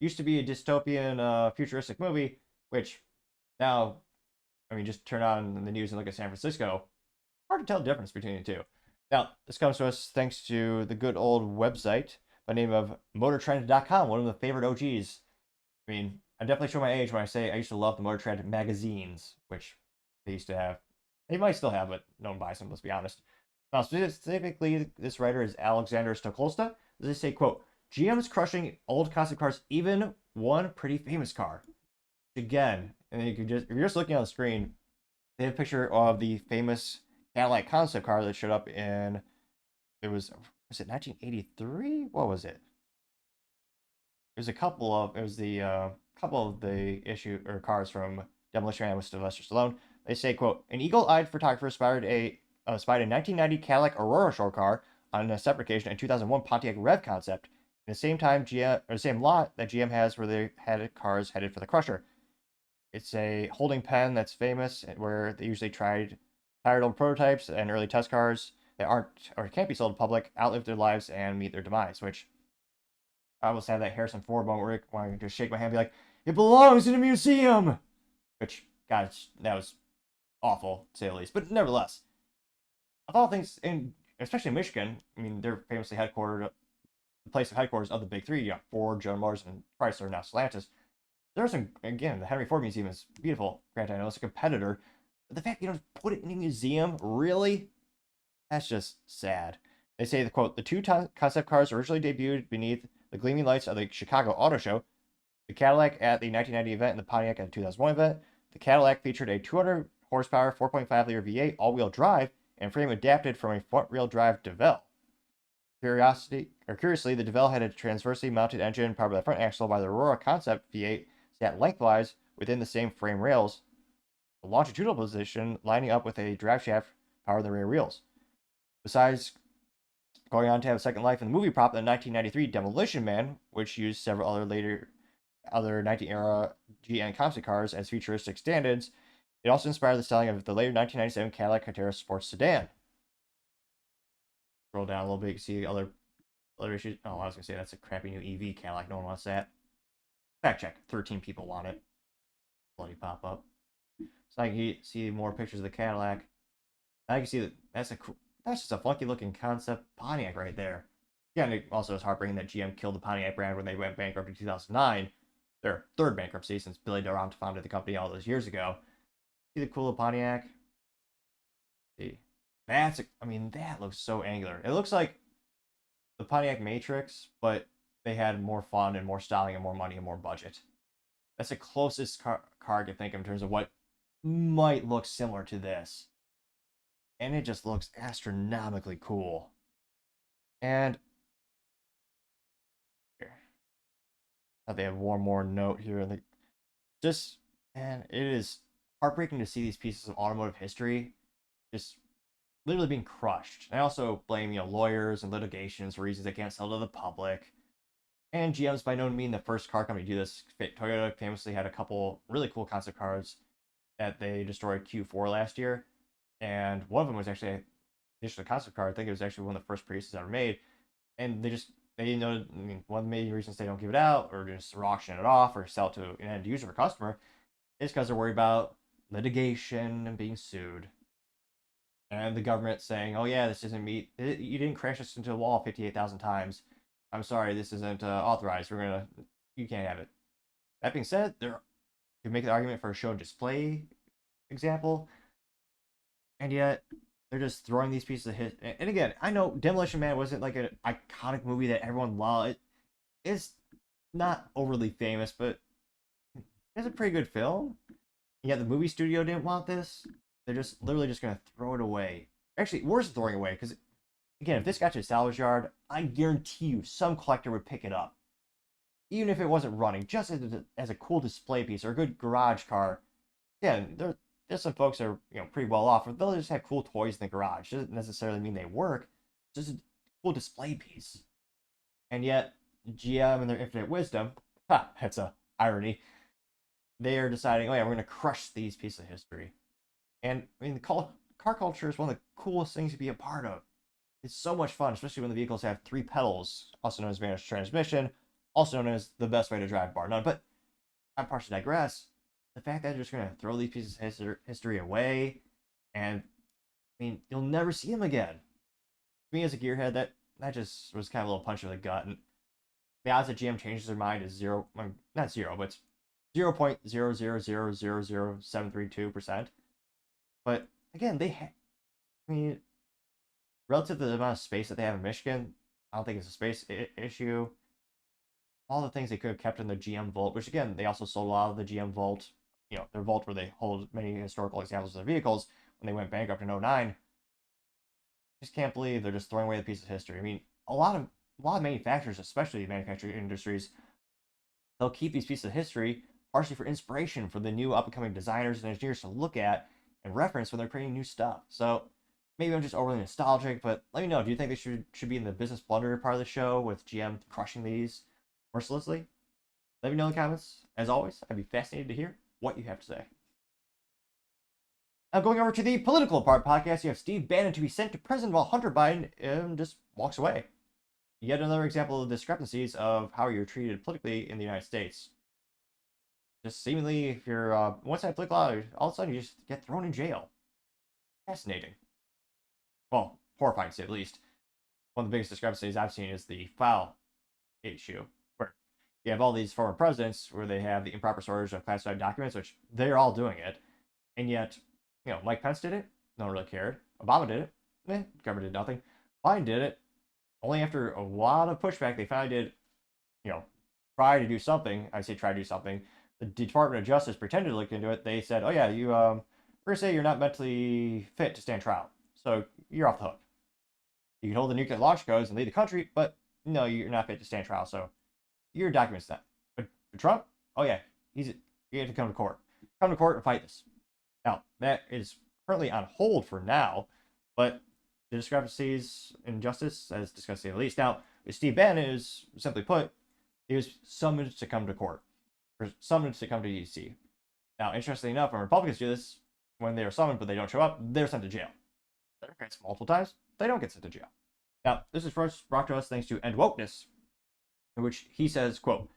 used to be a dystopian, futuristic movie, which now, just turn on the news and look at San Francisco. Hard to tell the difference between the two. Now, this comes to us thanks to the good old website by the name of MotorTrend.com, one of the favorite OGs. I definitely show my age when I say I used to love the Motor Trend magazines, which they used to have. They might still have, but no one buys them, let's be honest. Now, specifically, this writer is Alexander Stokolsta. They say, quote, GM's crushing old concept cars, even one pretty famous car. Again, and then if you're just looking on the screen, they have a picture of the famous Cadillac concept car that showed up in, was it 1983? What was it? It was couple of the cars from Demolition Man with Sylvester Stallone. They say, quote, an eagle-eyed photographer spied a 1990 Cadillac Aurora Shore car on a separate occasion, a 2001 Pontiac Rev concept, in the same lot that GM has where they had cars headed for the Crusher. It's a holding pen that's famous, where they usually tired old prototypes and early test cars that aren't or can't be sold to public, outlive their lives, and meet their demise, which I almost had that Harrison Ford moment where I just shake my hand and be like, it belongs in a museum! Which, gosh, that was awful, to say the least. But nevertheless, of all things, especially in Michigan, they're famously headquartered, the place of headquarters of the big three. You got Ford, General Motors, and Chrysler, now Stellantis. There's some, again, the Henry Ford Museum is beautiful. Granted, I know it's a competitor, but the fact you don't put it in a museum, really? That's just sad. They say, quote, the two concept cars originally debuted beneath the gleaming lights of the Chicago Auto Show, the Cadillac at the 1990 event and the Pontiac at the 2001 event. The Cadillac featured a 200 horsepower, 4.5 liter V8 all-wheel drive and frame adapted from a front-wheel drive DeVille. Curiously, the DeVille had a transversely mounted engine powered by the front axle, while the Aurora Concept V8 sat lengthwise within the same frame rails, the longitudinal position lining up with a driveshaft powered the rear wheels. Besides going on to have a second life in the movie prop, the 1993 Demolition Man, which used several other 19-era GM concept cars as futuristic stand-ins, it also inspired the styling of the later 1997 Cadillac Catera sports sedan. Scroll down a little bit, you can see other issues. Oh, I was gonna say that's a crappy new EV Cadillac. No one wants that. Fact check: 13 people want it. Bloody pop up. So I can see more pictures of the Cadillac. I can see that that's just a funky looking concept Pontiac right there. Yeah, and it also is heartbreaking that GM killed the Pontiac brand when they went bankrupt in 2009. Their third bankruptcy since Billy Durant founded the company all those years ago. See the cool Pontiac? See, that looks so angular. It looks like the Pontiac Matrix, but they had more fun and more styling and more money and more budget. That's the closest car I can think of in terms of what might look similar to this. And it just looks astronomically cool. And here, they have one more note here. And it is heartbreaking to see these pieces of automotive history just literally being crushed. And I also blame, lawyers and litigations for reasons they can't sell to the public. And GM's by no means the first car company to do this. Toyota famously had a couple really cool concept cars that they destroyed Q4 last year. And one of them was actually a concept car. I think it was actually one of the first Priuses ever made. And one of the main reasons they don't give it out or just auction it off or sell it to an end user or customer is because they're worried about litigation and being sued. And the government saying, oh yeah, this doesn't meet, you didn't crash this into a wall 58,000 times. I'm sorry, this isn't authorized. You can't have it. That being said, you can make the argument for a show display example. And yet, they're just throwing these pieces of hit. And again, I know Demolition Man wasn't like an iconic movie that everyone loved. It's not overly famous, but it's a pretty good film. And yet the movie studio didn't want this. They're just literally just going to throw it away. Actually, worse than throwing it away, because again, if this got to a salvage yard, I guarantee you some collector would pick it up. Even if it wasn't running, just as a cool display piece or a good garage car. Yeah, there's some folks that are pretty well off, but they'll just have cool toys in the garage. It doesn't necessarily mean they work. It's just a cool display piece. And yet, GM and their infinite wisdom, that's a irony, they are deciding, oh yeah, we're going to crush these pieces of history. And the car culture is one of the coolest things to be a part of. It's so much fun, especially when the vehicles have 3 pedals, also known as managed transmission, also known as the best way to drive, bar none. But I'm partially digress. The fact that they're just going to throw these pieces of history away, and you'll never see them again. Me as a gearhead, that just was kind of a little punch in the gut. And the odds that GM changes their mind is zero, not zero, but it's 0.0000732%. But again, relative to the amount of space that they have in Michigan, I don't think it's a space issue. All the things they could have kept in the GM vault, which again, they also sold a lot of the GM vault, their vault where they hold many historical examples of their vehicles when they went bankrupt in 2009. Just can't believe they're just throwing away the piece of history. A lot of manufacturers, especially manufacturing industries, they'll keep these pieces of history partially for inspiration for the new up-and-coming designers and engineers to look at and reference when they're creating new stuff. So maybe I'm just overly nostalgic, but let me know. Do you think they should be in the business blunder part of the show with GM crushing these mercilessly? Let me know in the comments. As always, I'd be fascinated to hear what you have to say. Now going over to the political part podcast, you have Steve Bannon to be sent to prison while Hunter Biden just walks away. Yet another example of discrepancies of how you're treated politically in the United States. Just seemingly, if you're one-side political, all of a sudden you just get thrown in jail. Fascinating. Well, horrifying to say the least. One of the biggest discrepancies I've seen is the file issue, where you have all these former presidents where they have the improper storage of classified documents, which they're all doing it, and yet, Mike Pence did it, no one really cared. Obama did it, government did nothing. Biden did it, only after a lot of pushback, they finally did, try to do something. I say try to do something. The Department of Justice pretended to look into it. They said, oh yeah, we're going to say you're not mentally fit to stand trial, so you're off the hook. You can hold the nuclear launch codes and lead the country, but no, you're not fit to stand trial. So your documents that. But Trump, oh yeah, you have to come to court. Come to court and fight this. Now, that is currently on hold for now, but the discrepancies in justice, as discussed at least. Now, with Steve Bannon is, simply put, he was summoned to come to court, or summoned to come to D.C. Now, interestingly enough, when Republicans do this, when they are summoned but they don't show up, they're sent to jail. Democrats, multiple times, they don't get sent to jail. Now, this is first brought to us thanks to End Wokeness, in which he says, quote,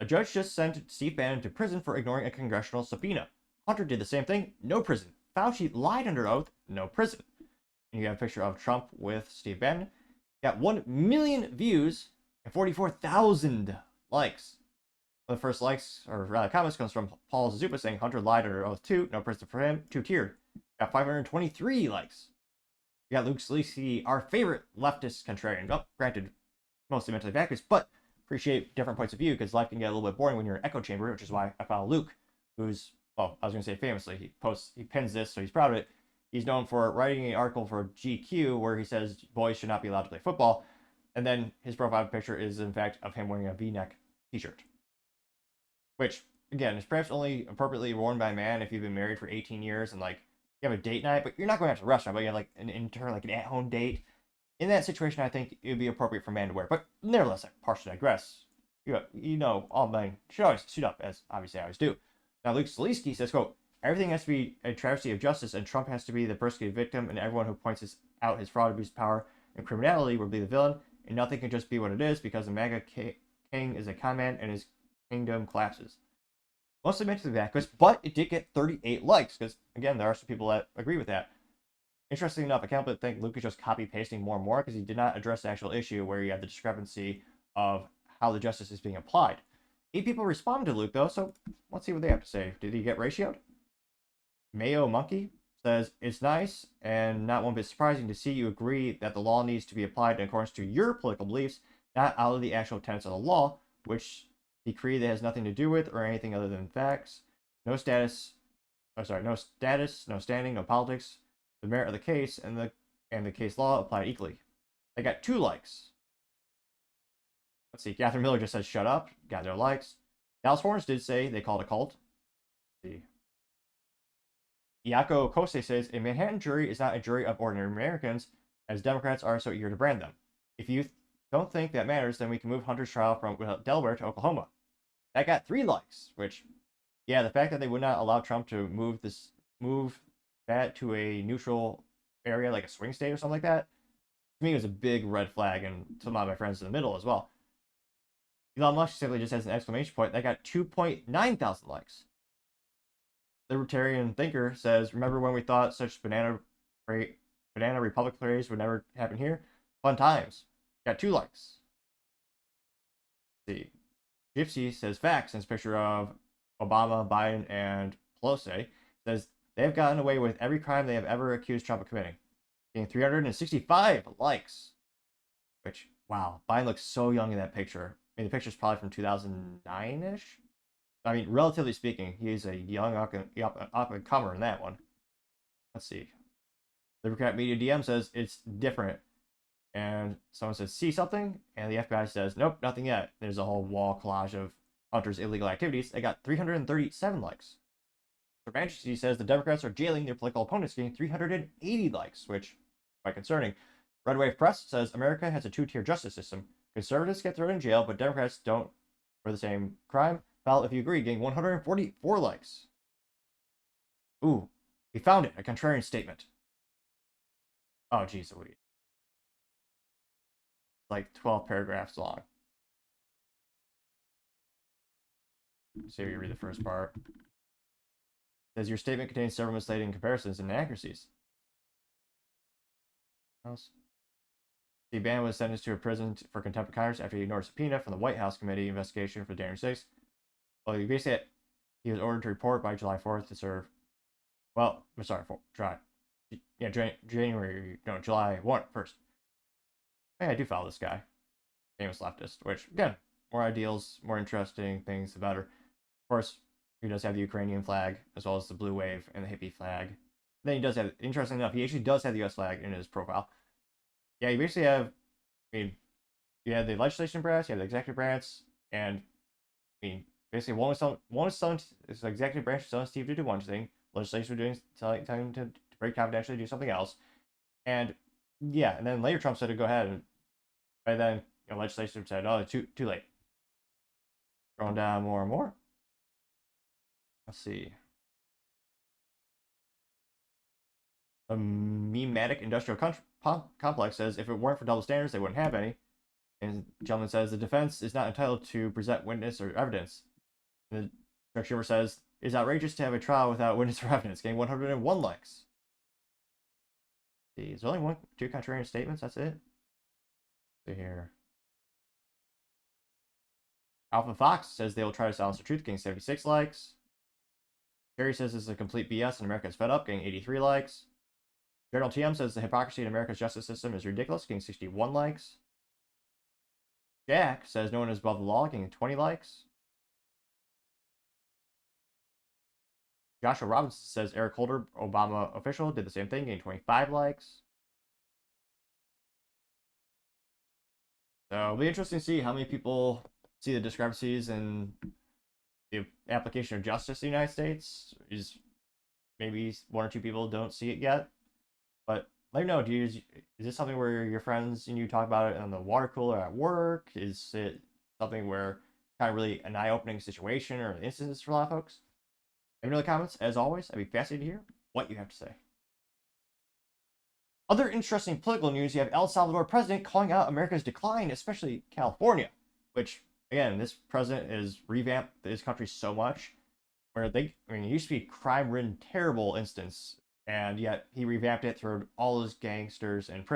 "A judge just sent Steve Bannon to prison for ignoring a congressional subpoena. Hunter did the same thing, no prison. Fauci lied under oath, no prison." And you have a picture of Trump with Steve Bannon. Got 1 million views and 44,000 likes. One of the first likes, or rather comments, comes from Paul Zupa saying Hunter lied under oath too, no prison for him, two-tiered. Got 523 likes. You got Luke Scalise, our favorite leftist contrarian. Well, granted, mostly mentally vacuous, but appreciate different points of view because life can get a little bit boring when you're in an echo chamber, which is why I follow Luke, who's, well, I was going to say famously, he pins this, so he's proud of it. He's known for writing an article for GQ where he says boys should not be allowed to play football, and then his profile picture is, in fact, of him wearing a V-neck t-shirt. Which, again, is perhaps only appropriately worn by a man if you've been married for 18 years and, like, you have a date night, but you're not going out to a restaurant, but you have, like, an intern, like, an at-home date. In that situation, I think it would be appropriate for a man to wear. But nevertheless, I partially digress. You know, all men should always suit up, as obviously I always do. Now, Luke Scalise says, quote, "Everything has to be a travesty of justice, and Trump has to be the persecuted victim, and everyone who points out his fraud, abuse, power, and criminality will be the villain, and nothing can just be what it is because the MAGA king is a con man and his kingdom collapses." Mostly mentally vacuous, but it did get 38 likes, because, again, there are some people that agree with that. Interesting enough, I can't but think Luke is just copy-pasting more and more, because he did not address the actual issue where you have the discrepancy of how the justice is being applied. 8 people responded to Luke, though, so let's see what they have to say. Did he get ratioed? Mayo Monkey says, "It's nice and not one bit surprising to see you agree that the law needs to be applied in accordance to your political beliefs, not out of the actual tenets of the law, which decree that has nothing to do with or anything other than facts. No status, no standing, no politics. The merit of the case and the case law apply equally." They got 2 likes. Let's see, Catherine Miller just says shut up, got no likes. Dallas Horns did say they called a cult. Let's see. Iako Kose says, "A Manhattan jury is not a jury of ordinary Americans, as Democrats are so eager to brand them. If you don't think that matters, then we can move Hunter's trial from Delaware to Oklahoma." That got 3 likes, which, yeah, the fact that they would not allow Trump to move that to a neutral area, like a swing state or something like that, to me was a big red flag, and some of my friends in the middle as well. Elon Musk simply just has an exclamation point. That got 2.9 thousand likes. Libertarian Thinker says, "Remember when we thought such banana republic parades would never happen here? Fun times." Got 2 likes. Let's see. Gypsy says facts, and his picture of Obama, Biden, and Pelosi. Says they've gotten away with every crime they have ever accused Trump of committing. Getting 365 likes. Which, wow, Biden looks so young in that picture. I mean, the picture's probably from 2009-ish. I mean, relatively speaking, he's a young up-and-comer in that one. Let's see. Democrat Media DM says it's different. And someone says, "See something?" And the FBI says, "Nope, nothing yet." There's a whole wall collage of Hunter's illegal activities. They got 337 likes. Her Majesty says the Democrats are jailing their political opponents, getting 380 likes, which is quite concerning. Red Wave Press says America has a 2-tier justice system. Conservatives get thrown in jail, but Democrats don't for the same crime. Well, if you agree, getting 144 likes. Ooh, we found it. A contrarian statement. Oh, geez, Louise. Like 12 paragraphs long. So you read the first part. It says your statement contains several misleading comparisons and inaccuracies. Steve Bannon was sentenced to a prison for contempt of Congress after he ignored a subpoena from the White House Committee investigation for January 6th. Well, he basically he was ordered to report by July 4th to serve. Well, I'm sorry, July 1st. Hey, I do follow this guy, famous leftist, which, again, more ideals, more interesting things, the better. Of course, he does have the Ukrainian flag, as well as the blue wave and the hippie flag. Then he does have, interesting enough, he actually does have the US flag in his profile. yeah, you basically have, I mean, you have the legislation branch, you have the executive branch, and I mean, basically one is telling is the executive branch is telling Steve to do one thing, legislation doing telling him to break confidentially do something else, and yeah, and then later Trump said to go ahead, and by then legislation said, oh, too late. Scrolling down more and more. Let's see. The Mematic Industrial Complex says if it weren't for double standards, they wouldn't have any. And the gentleman says the defense is not entitled to present witness or evidence. And the Chuck Schumer says it's outrageous to have a trial without witness or evidence, getting 101 likes. See, is there only two contrarian statements? That's it. Let's see here. Alpha Fox says they will try to silence the truth, getting 76 likes. Jerry says this is a complete BS and America is fed up, getting 83 likes. General TM says the hypocrisy in America's justice system is ridiculous, getting 61 likes. Jack says no one is above the law, getting 20 likes. Joshua Robinson says Eric Holder, Obama official, did the same thing, getting 25 likes. So it'll be interesting to see how many people see the discrepancies in the application of justice in the United States. Is maybe one or two people don't see it yet. But let me know, is this something where your friends and you talk about it on the water cooler at work? Is it something where kind of really an eye-opening situation or an instance for a lot of folks? Let me know in the comments. As always, I'd be fascinated to hear what you have to say. Other interesting political news, you have El Salvador President calling out America's decline, especially California, which, again, this president has revamped his country so much, where it used to be crime-ridden, terrible instance, and yet he revamped it through all those gangsters and,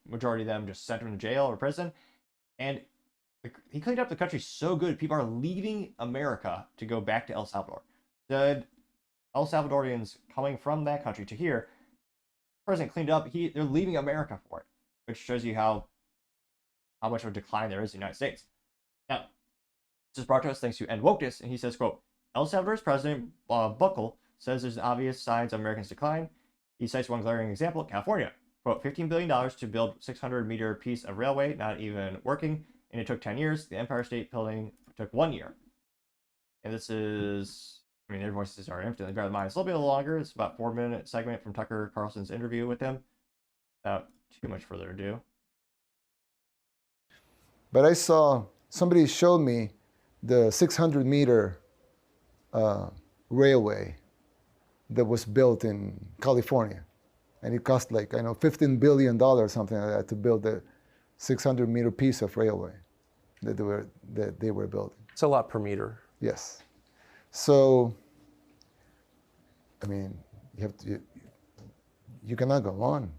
majority of them just sent them to jail or prison, and he cleaned up the country so good, people are leaving America to go back to El Salvador. The El Salvadorians coming from that country to here, the president cleaned up, they're leaving America for it, which shows you how much of a decline there is in the United States. Now, this is brought to us thanks to End Wokeness, and he says, quote, El Salvador's president, Buckle, says there's obvious signs of Americans' decline. He cites one glaring example, California. Quote, $15 billion to build 600-meter piece of railway, not even working, and it took 10 years. The Empire State Building took 1 year. And this is, their voices are infinitely better than mine. It's a little bit longer. It's about a 4-minute segment from Tucker Carlson's interview with him. Without too much further ado. But I saw, somebody showed me the 600-meter railway that was built in California. And it cost like, $15 billion, something like that, to build the 600-meter piece of railway that they were building. It's a lot per meter. Yes. So, you cannot go on.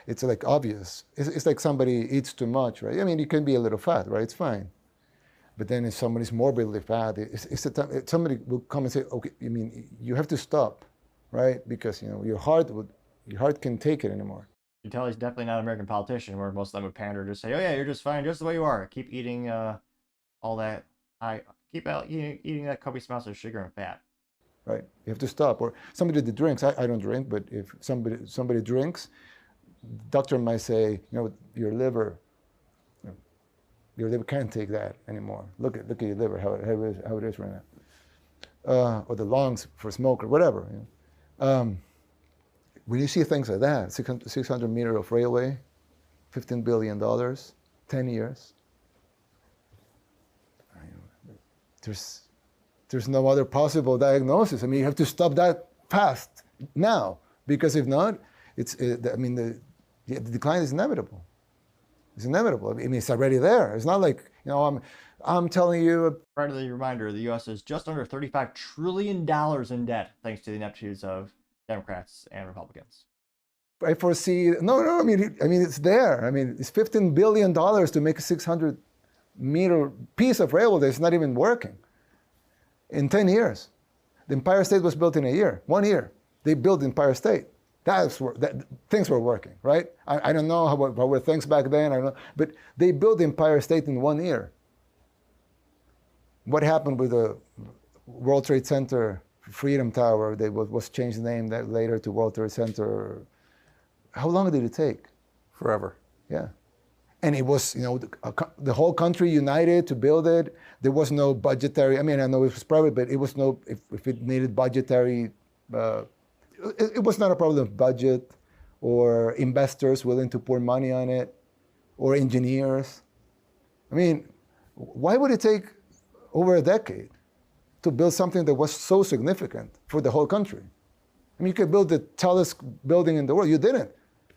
It's like obvious. It's like somebody eats too much, right? You can be a little fat, right? It's fine. But then if somebody's morbidly fat, somebody will come and say, okay, you have to stop, right? Because, your heart can't take it anymore. You can tell he's definitely not an American politician, where most of them would pander, just say, oh yeah, you're just fine, just the way you are. Keep eating all that. Keep eating that copious amounts of sugar and fat. Right. You have to stop. Or somebody that drinks, I don't drink, but if somebody drinks, doctor might say, your liver can't take that anymore. Look at your liver, how it is right now. Or the lungs for a smoker, whatever. When you see things like that, 600 meters of railway, $15 billion, 10 years, there's no other possible diagnosis. You have to stop that fast now, because if not, the decline is inevitable. It's inevitable. It's already there. It's not like, I'm telling you. Friendly reminder, the U.S. is just under $35 trillion in debt, thanks to the ineptitudes of Democrats and Republicans. I foresee, it's there. It's $15 billion to make a 600-meter piece of railway that's not even working in 10 years. The Empire State was built in a year, 1 year. They built the Empire State. Things were working, right? I don't know how were things back then, I don't know, but they built the Empire State in 1 year. What happened with the World Trade Center, Freedom Tower, they was changed the name that later to World Trade Center. How long did it take Forever. Yeah. And it was, the whole country united to build it. There was no budgetary, I know it was private, but it was no, if it needed budgetary, it was not a problem of budget or investors willing to pour money on it or engineers. Why would it take over a decade to build something that was so significant for the whole country? You could build the tallest building in the world. You didn't.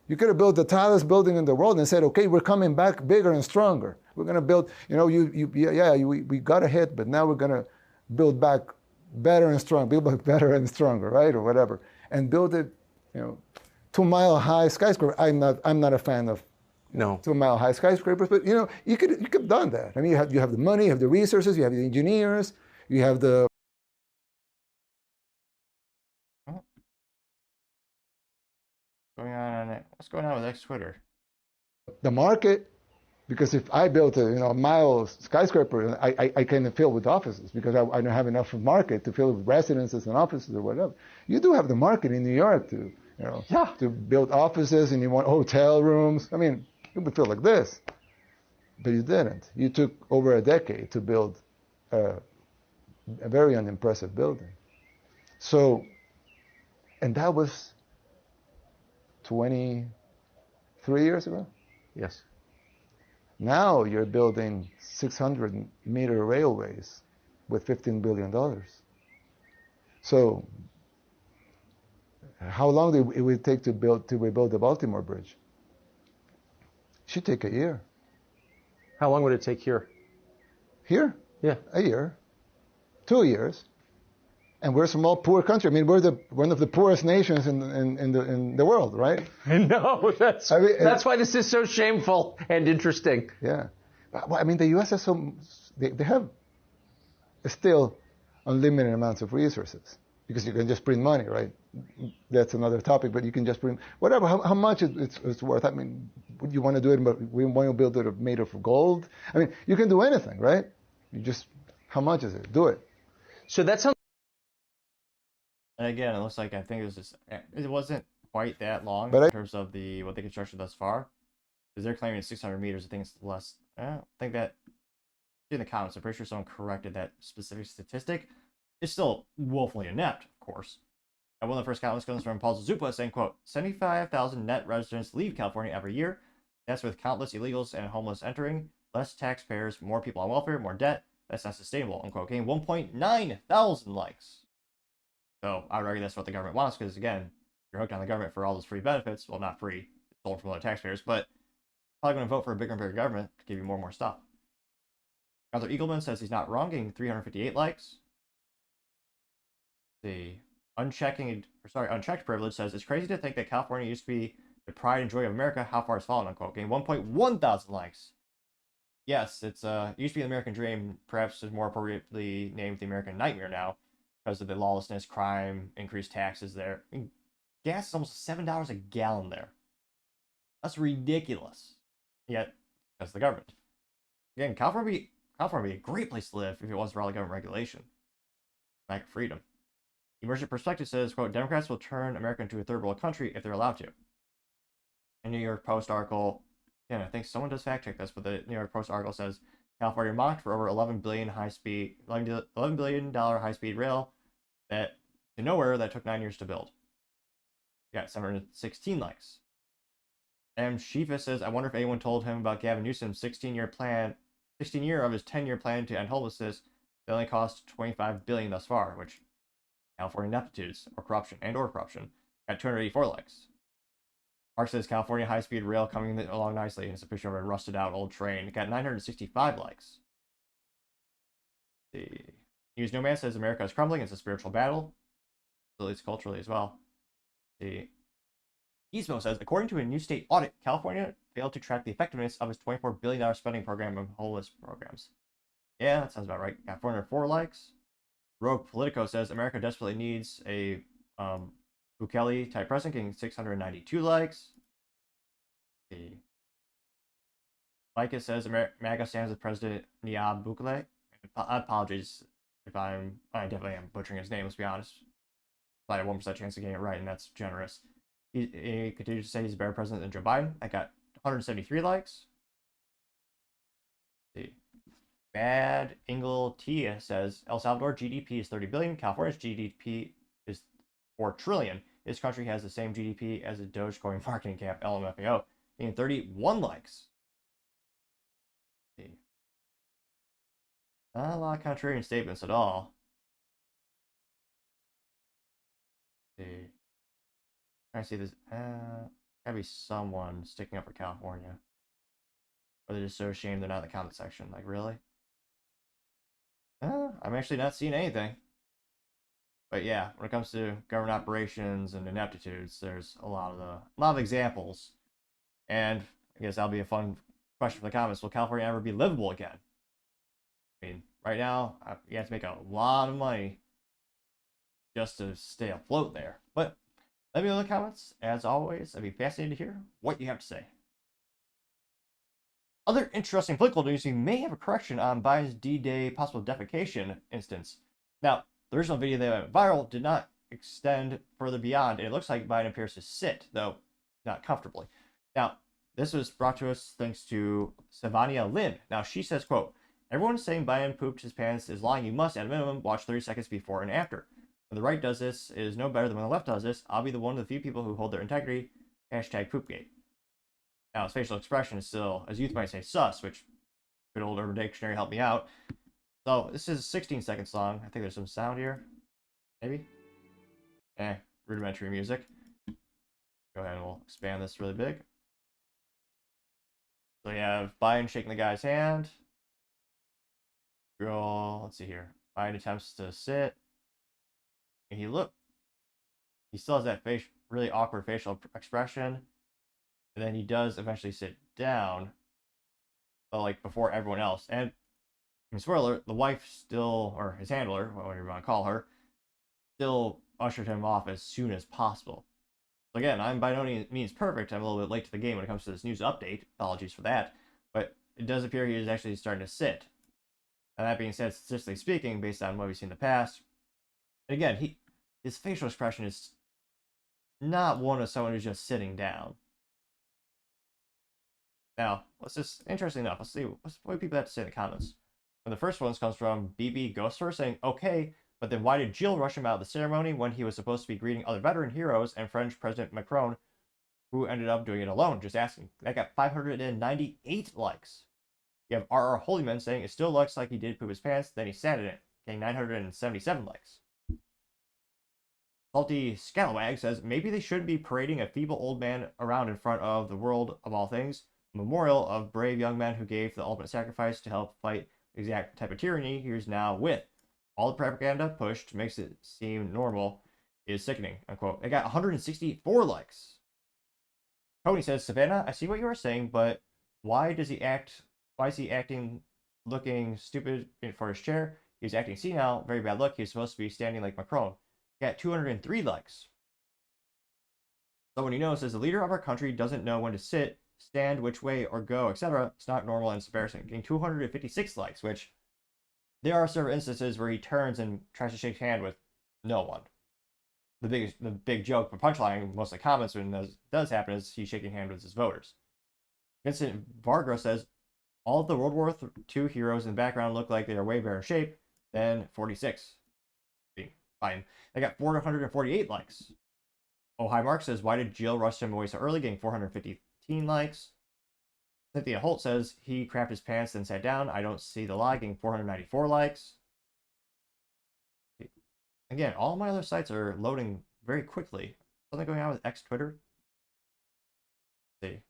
You could have built the tallest building in the world and said, okay, we're coming back bigger and stronger. We're going to build, we got a hit, but now we're going to build back better and stronger, build back better and stronger, right? Or whatever. And build it, 2-mile high skyscraper. I'm not a fan of 2-mile high skyscrapers, but you could have done that. You have the money, you have the resources, you have the engineers, you have the What's going on with X Twitter? The market, because if I built a mile skyscraper, I can fill with offices because I don't have enough market to fill with residences and offices or whatever. You do have the market in New York to to build offices, and you want hotel rooms. It would feel like this, but you didn't. You took over a decade to build a very unimpressive building. So, and that was 23 years ago? Yes. Now you're building 600-meter railways with $15 billion. So how long it would take to rebuild the Baltimore Bridge? It should take a year. How long would it take here? Here? Yeah. A year. 2 years. And we're a small, poor country. We're one of the poorest nations in the world, right? No, that's why this is so shameful and interesting. Yeah. The U.S. has they have still unlimited amounts of resources because you can just print money, right? That's another topic, but you can just print whatever. How much it's worth? Would you want to do it? But we want to build it made of gold. You can do anything, right? How much is it? Do it. So that's how. And again, it looks like it wasn't quite that long But in terms of what they constructed thus far. Because they're claiming it's 600 meters. I think it's less. I don't think that in the comments. I'm pretty sure someone corrected that specific statistic. It's still woefully inept, of course. And one of the first comments comes from Paul Zupa saying, quote, 75,000 net residents leave California every year. That's with countless illegals and homeless entering. Less taxpayers, more people on welfare, more debt. That's not sustainable, unquote. Getting 1.9 thousand likes. So I would argue that's what the government wants, because again, you're hooked on the government for all those free benefits. Well, not free, it's stolen from other taxpayers, but probably going to vote for a bigger and bigger government to give you more and more stuff. Arthur Eagleman says he's not wrong, getting 358 likes. The unchecked privilege says it's crazy to think that California used to be the pride and joy of America. How far it's fallen, unquote. Getting 1.1 thousand likes. Yes, it used to be the American dream. Perhaps is more appropriately named the American nightmare now, because of the lawlessness, crime, increased taxes there. Gas is almost $7 a gallon there. That's ridiculous. Yet, because of the government. Again, California would be a great place to live if it wasn't for all the government regulation. Lack of freedom. Emergent Perspective says, quote, Democrats will turn America into a third world country if they're allowed to. A New York Post article, again, I think someone does fact check this, but the New York Post article says, California mocked for over $11 billion high-speed rail that to nowhere that took 9 years to build. Got 716 likes. M. Shifa says, I wonder if anyone told him about Gavin Newsom's 16-year of his 10-year plan to end homelessness that only cost $25 billion thus far, which California ineptitudes or corruption got 284 likes. Mark says California high-speed rail coming along nicely, and it's a picture of a rusted-out old train. It got 965 likes. The News Nomad says America is crumbling. It's a spiritual battle, at least culturally as well. The Gizmo says, according to a new state audit, California failed to track the effectiveness of its $24 billion spending program of homeless programs. Yeah, that sounds about right. Got 404 likes. Rogue Politico says America desperately needs a Bukele-type president, getting 692 likes. The Micah says MAGA stands with President Nayib Bukele. Apologies if I definitely am butchering his name, let's be honest. But I had a 1% chance of getting it right, and that's generous. He continues to say he's a better president than Joe Biden. I got 173 likes. Let's see. Bad Ingle T says El Salvador GDP is 30 billion. California's GDP is 4 trillion. This country has the same GDP as a Dogecoin marketing cap, LMFAO, getting 31 likes. Let's see. Not a lot of contrarian statements at all. Let's see. Trying to see this. Gotta be someone sticking up for California. Or they're just so ashamed they're not in the comment section. Like, really? I'm actually not seeing anything. But yeah, when it comes to government operations and ineptitudes, there's a lot of examples. And I guess that'll be a fun question for the comments. Will California ever be livable again? I mean, right now, you have to make a lot of money just to stay afloat there. But let me know in the comments. As always, I'd be fascinated to hear what you have to say. Other interesting political news, we may have a correction on Biden's D-Day possible defecation instance. Now, the original video that went viral did not extend further beyond, and it looks like Biden appears to sit, though not comfortably. Now, this was brought to us thanks to Savania Lin. Now, she says, quote, "Everyone saying Biden pooped his pants is lying. You must, at a minimum, watch 30 seconds before and after. When the right does this, it is no better than when the left does this. I'll be the one of the few people who hold their integrity. Hashtag poopgate." Now, his facial expression is still, as youth might say, sus, which good old Urban Dictionary helped me out. So, this is 16 seconds long. I think there's some sound here. Maybe? Rudimentary music. Go ahead and we'll expand this really big. So, you have Biden shaking the guy's hand. Girl, let's see here. Biden attempts to sit. And he still has that really awkward facial expression. And then he does eventually sit down, but like before everyone else. And I mean, spoiler, the wife still, or his handler, whatever you want to call her, still ushered him off as soon as possible. So again, I'm by no means perfect. I'm a little bit late to the game when it comes to this news update. Apologies for that. But it does appear he is actually starting to sit. And that being said, statistically speaking, based on what we've seen in the past, and again, his facial expression is not one of someone who's just sitting down. Now, interesting enough, let's see what people have to say in the comments. And the first one comes from BB Ghoster saying, "Okay, but then why did Jill rush him out of the ceremony when he was supposed to be greeting other veteran heroes and French President Macron, who ended up doing it alone?" Just asking. That got 598 likes. You have RR Holyman saying, "It still looks like he did poop his pants, then he sat in it," getting 977 likes. Salty Scalawag says, "Maybe they shouldn't be parading a feeble old man around in front of the world of all things. A memorial of brave young men who gave the ultimate sacrifice to help fight the exact type of tyranny he is now with. All the propaganda pushed makes it seem normal is sickening," unquote. It got 164 likes. Tony says, "Savannah, I see what you are saying, but why is he acting looking stupid for his chair? He's acting senile, very bad look. He's supposed to be standing like Macron." Got 203 likes. Someone you know says, "The leader of our country doesn't know when to sit, stand, which way, or go, etc. It's not normal and it's embarrassing." Getting 256 likes, which there are several instances where he turns and tries to shake hand with no one. The big joke, the punchline, most of the comments when this does happen is he's shaking hand with his voters. Vincent Varga says, "All of the World War II heroes in the background look like they are way better in shape than 46. Fine. They got 448 likes. Oh, Hi Mark says, "Why did Jill rush him away so early?" Getting 415 likes. Cynthia Holt says, "He crapped his pants then sat down. I don't see the lie." Getting 494 likes. Again, all my other sites are loading very quickly. Something going on with X Twitter? Let's see.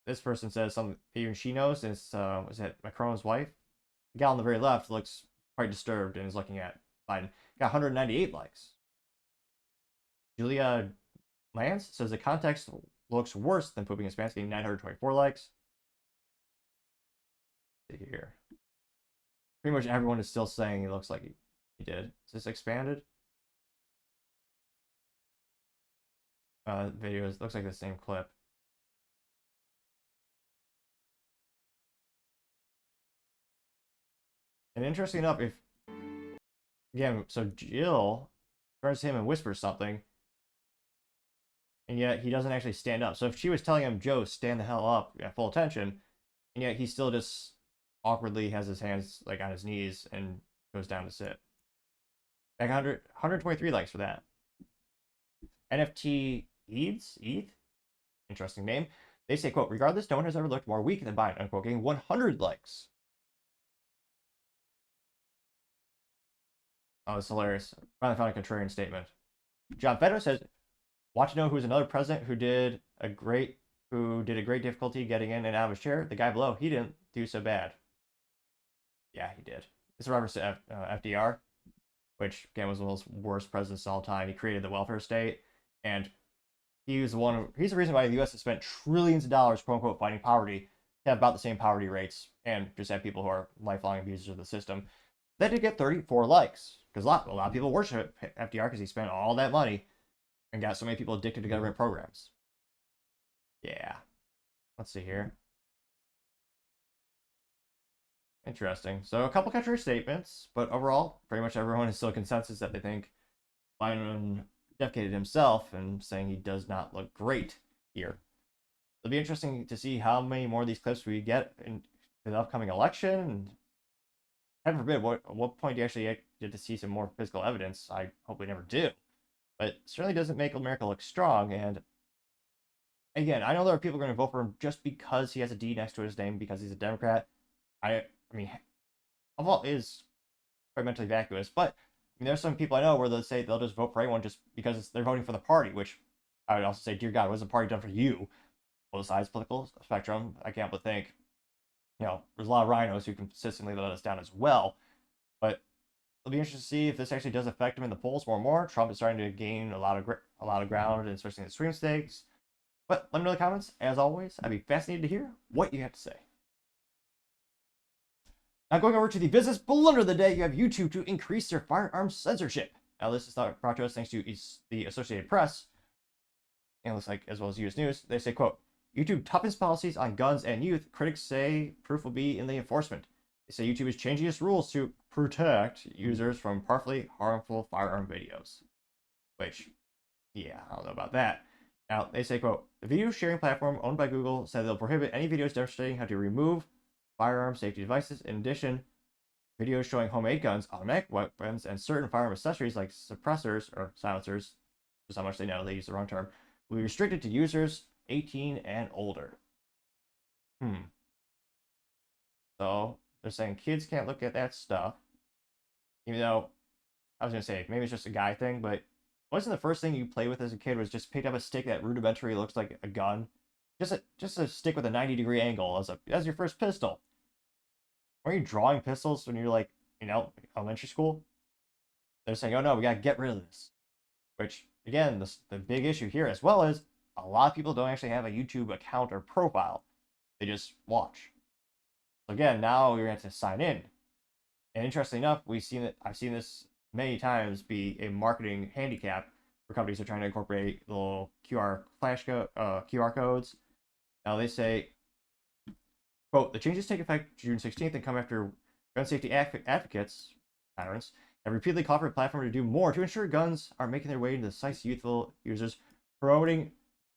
This person says something even she knows is that Macron's wife? The gal on the very left looks quite disturbed and is looking at Biden. Got 198 likes. Julia Lance says, "The context looks worse than pooping his pants," getting 924 likes. Let's see here. Pretty much everyone is still saying he looks like he did. Is this expanded? Videos looks like the same clip. And interesting enough, again, so Jill turns to him and whispers something. and yet he doesn't actually stand up. So if she was telling him, Joe, stand the hell up at full attention, and yet he still just awkwardly has his hands like on his knees and goes down to sit. Like 123 likes for that. NFT ETH? Interesting name. They say, quote, regardless, no one has ever looked more weak than Bannon, unquote, getting 100 likes. Oh, it's hilarious. Finally found a contrarian statement. John Feddo says, want to know who's another president who did a great difficulty getting in and out of his chair? The guy below, he didn't do so bad. Yeah, he did. This is reference to FDR, which again was one of the worst presidents of all time. He created the welfare state, and he's the reason why the U.S. has spent trillions of dollars, quote unquote, fighting poverty, to have about the same poverty rates, and just have people who are lifelong abusers of the system. That did get 34 likes, because a lot of people worship FDR because he spent all that money and got so many people addicted to government programs. Yeah. Let's see here. Interesting. So a couple contrary statements, but overall, pretty much everyone is still consensus that they think Bannon defecated himself and saying he does not look great here. It'll be interesting to see how many more of these clips we get in the upcoming election. And heaven forbid, at what point do you actually get to see some more physical evidence? I hope we never do. But it certainly doesn't make America look strong. And again, I know there are people going to vote for him just because he has a D next to his name, because he's a Democrat. I mean, Oval is quite mentally vacuous, but I mean, there's some people I know where they'll say they'll just vote for anyone just because they're voting for the party, which I would also say, dear God, what has the party done for you? Both sides political spectrum, I can't but think, there's a lot of rhinos who consistently let us down as well, but it'll be interesting to see if this actually does affect him in the polls more and more. Trump is starting to gain a lot of ground, and especially in the sweepstakes. But let me know in the comments. As always, I'd be fascinated to hear what you have to say. Now going over to the business blunder of the day, you have YouTube to increase their firearm censorship. Now this is brought to us thanks to the Associated Press, and it looks like as well as US News. They say, quote, YouTube toughens policies on guns and youth. Critics say proof will be in the enforcement. They say YouTube is changing its rules to protect users from partly harmful firearm videos. Which, yeah, I don't know about that. Now, they say, quote, the video sharing platform owned by Google said they'll prohibit any videos demonstrating how to remove firearm safety devices. In addition, videos showing homemade guns, automatic weapons, and certain firearm accessories like suppressors or silencers, just how much they know, they use the wrong term, will be restricted to users 18 and older. So they're saying kids can't look at that stuff, even though I was gonna say maybe it's just a guy thing, but wasn't the first thing you played with as a kid was just pick up a stick that rudimentary looks like a gun, just a stick with a 90-degree angle as your first pistol? Were you drawing pistols when you're like, elementary school? They're saying, oh no, we gotta get rid of this. Which, again, the big issue here, as well as a lot of people don't actually have a YouTube account or profile. They just watch. So again, now you're going to have to sign in. And interestingly enough, I've seen this many times be a marketing handicap for companies that are trying to incorporate little QR codes. Now they say, quote, the changes take effect June 16th and come after gun safety advocates, tyrants, have repeatedly called for the platform to do more to ensure guns are making their way into the site's youthful users, promoting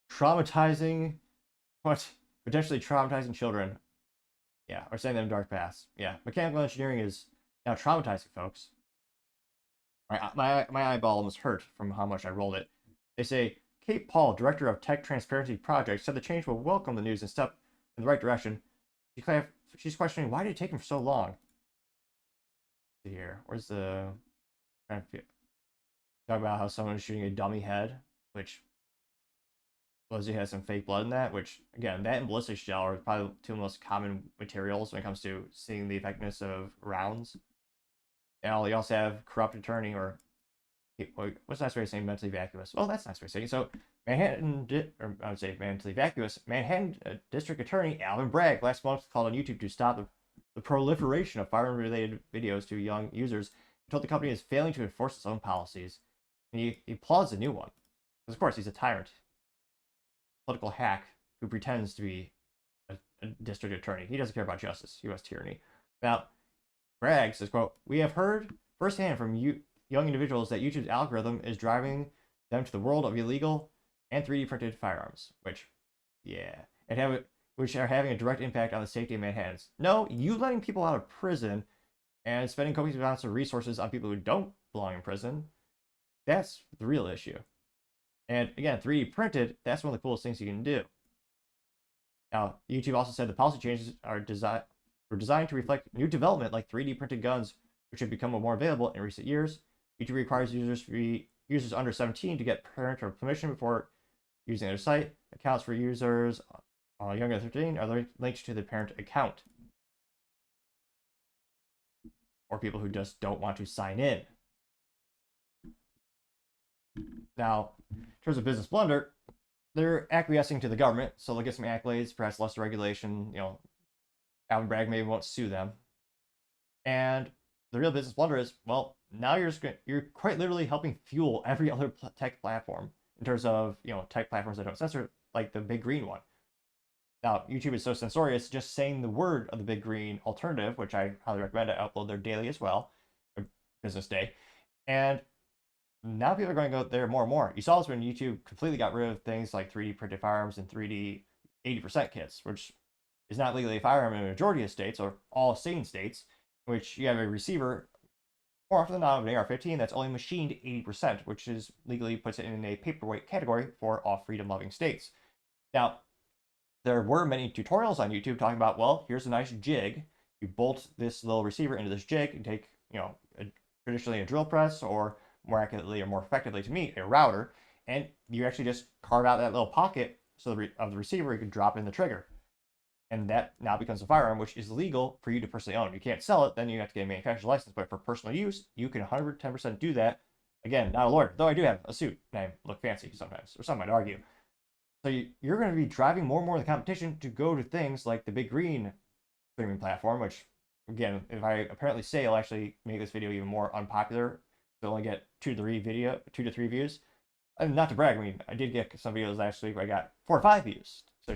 potentially traumatizing children. Yeah, or sending them dark paths. Yeah, mechanical engineering is now traumatizing, folks. My eyeball almost hurt from how much I rolled it. They say, Kate Paul, director of Tech Transparency Project, said the change will welcome the news and step in the right direction. She's questioning, why did it take him for so long? Let's see here, where's the... Talk about how someone is shooting a dummy head, which... He has some fake blood in that, which, again, that and ballistic gel are probably two of the most common materials when it comes to seeing the effectiveness of rounds. And you also have corrupt attorney, or what's a nice way of saying mentally vacuous? Well, that's a nice way of saying it. So, mentally vacuous. Manhattan District Attorney Alvin Bragg last month called on YouTube to stop the proliferation of firearm-related videos to young users, and told the company is failing to enforce its own policies. And he applauds the new one. Because, of course, he's a tyrant. Political hack who pretends to be a district attorney. He doesn't care about justice. He wants tyranny. Now, Bragg says, quote, we have heard firsthand from young individuals that YouTube's algorithm is driving them to the world of illegal and 3D printed firearms, which are having a direct impact on the safety of Manhattans. No, you letting people out of prison and spending copious amounts of resources on people who don't belong in prison, that's the real issue. And again, 3D printed, that's one of the coolest things you can do. Now, YouTube also said the policy changes were designed to reflect new development like 3D printed guns, which have become more available in recent years. YouTube requires users under 17 to get parental permission before using their site. Accounts for users younger than 13 are linked to the parent account, or people who just don't want to sign in. Now, in terms of business blunder, they're acquiescing to the government, so they'll get some accolades, perhaps less regulation. Alvin Bragg maybe won't sue them. And the real business blunder is, well, now you're quite literally helping fuel every other tech platform in terms of tech platforms that don't censor, like the big green one. Now, YouTube is so censorious, just saying the word of the big green alternative, which I highly recommend. I upload there daily as well, business day, and now people are going to go there more and more. You saw this when YouTube completely got rid of things like 3D printed firearms and 3D 80% kits, which is not legally a firearm in a majority of states, or all sane states, in which you have a receiver, more often than not, of an AR-15 that's only machined 80%, which is legally puts it in a paperweight category for all freedom-loving states. Now, there were many tutorials on YouTube talking about, well, here's a nice jig. You bolt this little receiver into this jig and take, traditionally a drill press, or more accurately or more effectively to me, a router, and you actually just carve out that little pocket of the receiver, you can drop in the trigger. And that now becomes a firearm, which is legal for you to personally own. You can't sell it, then you have to get a manufacturer's license, but for personal use, you can 110% do that. Again, not a lawyer, though I do have a suit, and I look fancy sometimes, or some might argue. So you're going to be driving more and more of the competition to go to things like the big green streaming platform, which, again, if I apparently say, it'll actually make this video even more unpopular. So only get 2 to 3 views. And not to brag, I mean, I did get some videos last week where I got 4 or 5 views. So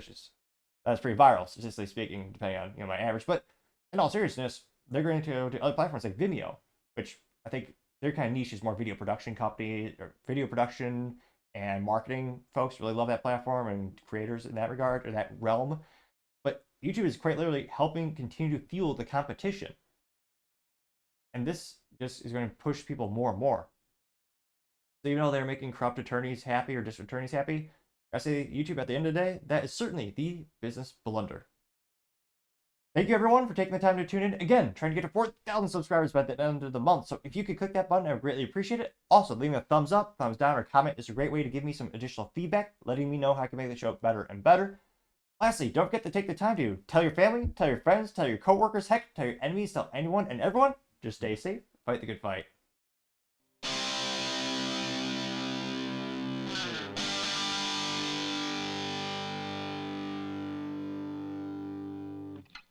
that's pretty viral, statistically speaking, depending on my average. But in all seriousness, they're going to go to other platforms like Vimeo, which I think their kind of niche is more video production company, or video production and marketing folks really love that platform, and creators in that regard, or that realm. But YouTube is quite literally helping continue to fuel the competition. And this just is going to push people more and more. So even though they're making corrupt attorneys happy or district attorneys happy, I say YouTube at the end of the day, that is certainly the business blunder. Thank you everyone for taking the time to tune in. Again, trying to get to 4,000 subscribers by the end of the month. So if you could click that button, I would greatly appreciate it. Also, leaving a thumbs up, thumbs down, or comment is a great way to give me some additional feedback, letting me know how I can make the show better and better. Lastly, don't forget to take the time to tell your family, tell your friends, tell your coworkers, heck, tell your enemies, tell anyone and everyone. Just stay safe, fight the good fight.